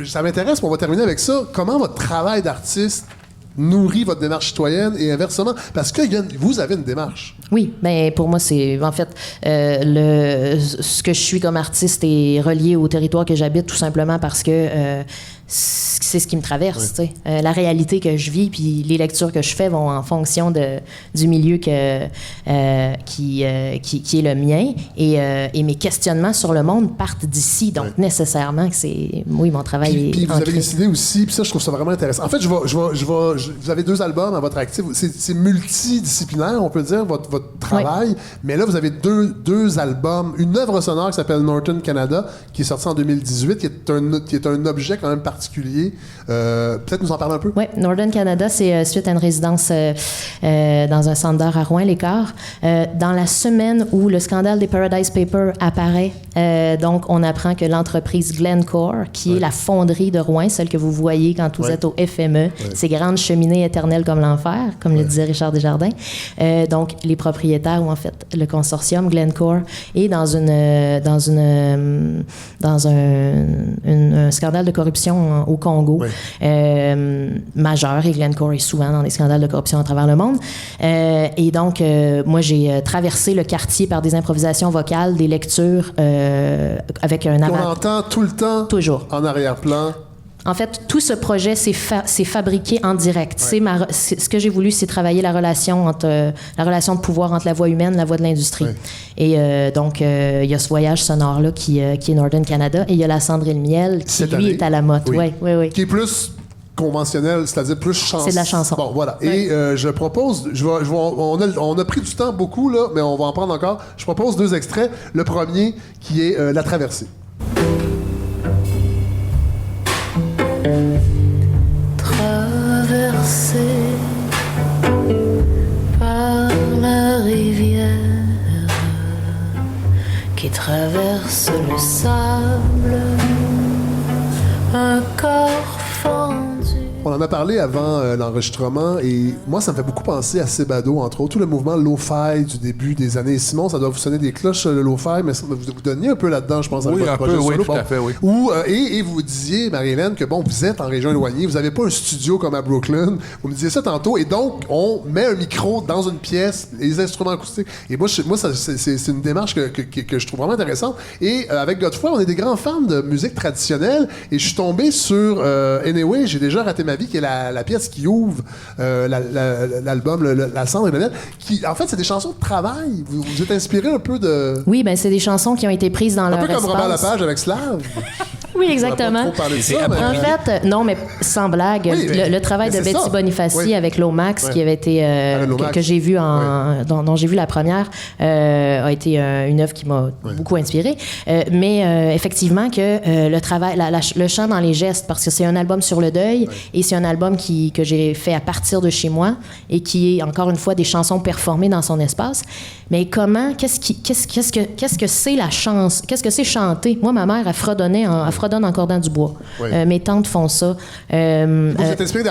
ça m'intéresse, on va terminer avec ça. Comment votre travail d'artiste nourrit votre démarche citoyenne et inversement? Parce que vous avez une démarche. Oui, ben pour moi, c'est en fait ce que je suis comme artiste est relié au territoire que j'habite tout simplement parce que c'est ce qui me traverse. Tu sais. La réalité que je vis puis les lectures que je fais vont en fonction du milieu qui est le mien et mes questionnements sur le monde partent d'ici. Donc nécessairement que c'est mon travail. Puis vous avez décidé aussi, puis ça je trouve ça vraiment intéressant. En fait, vous avez 2 albums à votre actif. C'est multidisciplinaire, on peut dire votre travail. Mais là vous avez deux albums, une œuvre sonore qui s'appelle Northern Canada qui est sortie en 2018, qui est un objet quand même particulier. Peut-être nous en parler un peu? Oui, Northern Canada, c'est suite à une résidence dans un centre d'art à Rouen-l'Écart. Dans la semaine où le scandale des Paradise Papers apparaît, donc on apprend que l'entreprise Glencore, qui est la fonderie de Rouen, celle que vous voyez quand vous êtes au FME, ces grandes cheminées éternelles comme l'enfer, comme le disait Richard Desjardins, donc les propriétaires, ou en fait le consortium Glencore, est dans un scandale de corruption au Congo majeur, et Glencore est souvent dans des scandales de corruption à travers le monde. Et donc, moi, j'ai traversé le quartier par des improvisations vocales, des lectures avec un avatar. On entend tout le temps, toujours, en arrière-plan. En fait, tout ce projet, c'est fabriqué en direct. Ce que j'ai voulu, c'est travailler la relation de pouvoir entre la voix humaine, la voix de l'industrie. Et donc, il y a ce voyage sonore-là qui est Northern Canada, et il y a La cendre et le miel, qui, lui, est à la motte. Oui. Qui est plus conventionnel, c'est-à-dire plus chanson. C'est de la chanson. Bon, voilà. Et je propose, on a pris du temps beaucoup, là, mais on va en prendre encore. Je propose 2 extraits. Le premier, qui est La traversée. Traversé par la rivière qui traverse le sable, un corps fendu. On en a parlé avant l'enregistrement et moi, ça me fait beaucoup penser à Sebado, entre autres. Tout le mouvement lo-fi du début des années. Simon, ça doit vous sonner des cloches, le lo-fi, mais vous donniez un peu là-dedans, je pense, avec votre projet solo. Oui, tout à fait, oui. Et vous disiez, Marie-Hélène, que bon, vous êtes en région éloignée, vous n'avez pas un studio comme à Brooklyn. Vous me disiez ça tantôt. Et donc, on met un micro dans une pièce, les instruments acoustiques. Et moi, c'est une démarche que je trouve vraiment intéressante. Et avec Godefroy, on est des grands fans de musique traditionnelle. Et je suis tombé sur Anyway, j'ai déjà raté ma vie, qui est la pièce qui ouvre l'album La cendre et le miel, qui en fait c'est des chansons de travail. Vous êtes inspiré un peu de... Oui, ben c'est des chansons qui ont été prises dans leur espace. Un peu comme Robert Lepage avec Slav. Oui, exactement. En fait, non, mais sans blague, le travail de Betty Bonifaci avec Lomax, qui avait été que j'ai vu dont j'ai vu la première, a été une œuvre qui m'a beaucoup inspirée. Mais effectivement que le travail, le chant dans les gestes, parce que c'est un album sur le deuil et c'est un album que j'ai fait à partir de chez moi et qui est encore une fois des chansons performées dans son espace. Mais comment, qu'est-ce que c'est la chance? Qu'est-ce que c'est chanter? Moi, ma mère, elle fredonne en cordant du bois. Mes tantes font ça. Vous êtes inspiré des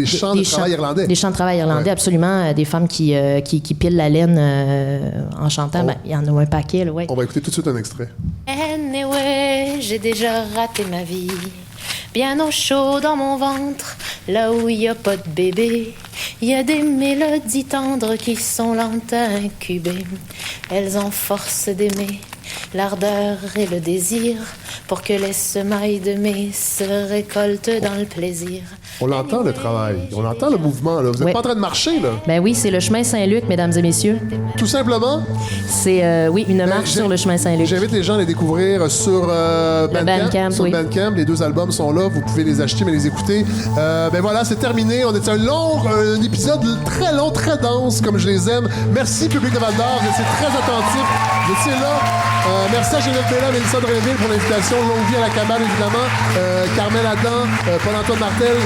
chants de travail irlandais? Des chants de travail irlandais, absolument. Des femmes qui pilent la laine en chantant. Il y en a un paquet, là, On va écouter tout de suite un extrait. Anyway, j'ai déjà raté ma vie. Bien au chaud dans mon ventre, là où il n'y a pas de bébé. Il y a des mélodies tendres qui sont lentes à incuber. Elles ont force d'aimer, l'ardeur et le désir, pour que les semailles de mai se récoltent dans le plaisir. On l'entend, le travail. On entend le mouvement, là. Vous n'êtes pas en train de marcher, là. Ben oui, c'est le chemin Saint-Luc, mesdames et messieurs. Tout simplement? C'est, une marche sur le chemin Saint-Luc. J'invite les gens à les découvrir sur Bandcamp. Sur Bandcamp, les 2 albums sont là. Vous pouvez les acheter, mais les écouter. Ben voilà, c'est terminé. On était un épisode très long, très dense, comme je les aime. Merci, public de Val-d'Or. Vous étiez très attentif. Vous étiez là. Merci à Geneviève Bella et Mélissa Drainville pour l'invitation. réalisation. Longue vie à la cabane, évidemment. Carmel Adam, Paul-Antoine Martel,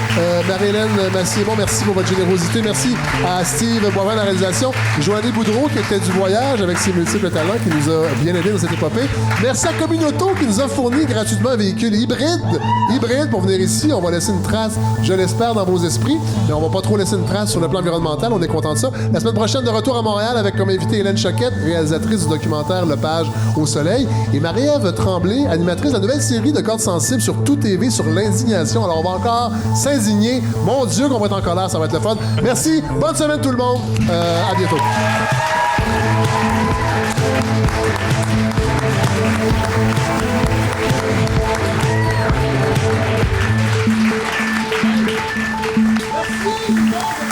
Marie-Hélène Massiémon, merci pour votre générosité. Merci à Steve Boivin à la réalisation. Joanny Boudreau, qui était du voyage avec ses multiples talents, qui nous a bien aidé dans cette épopée. Merci à Communauto, qui nous a fourni gratuitement un véhicule hybride pour venir ici. On va laisser une trace, je l'espère, dans vos esprits. Mais on va pas trop laisser une trace sur le plan environnemental. On est content de ça. La semaine prochaine, de retour à Montréal avec comme invité Hélène Choquette, réalisatrice du documentaire Le Page au Soleil, et Marie-Ève Tremblay, animatrice de la nouvelle série de Cordes sensibles sur Tout TV sur l'indignation. Alors, on va encore s'indigner. Mon Dieu, qu'on va être en colère, ça va être le fun. Merci. Bonne semaine, tout le monde. À bientôt. Merci.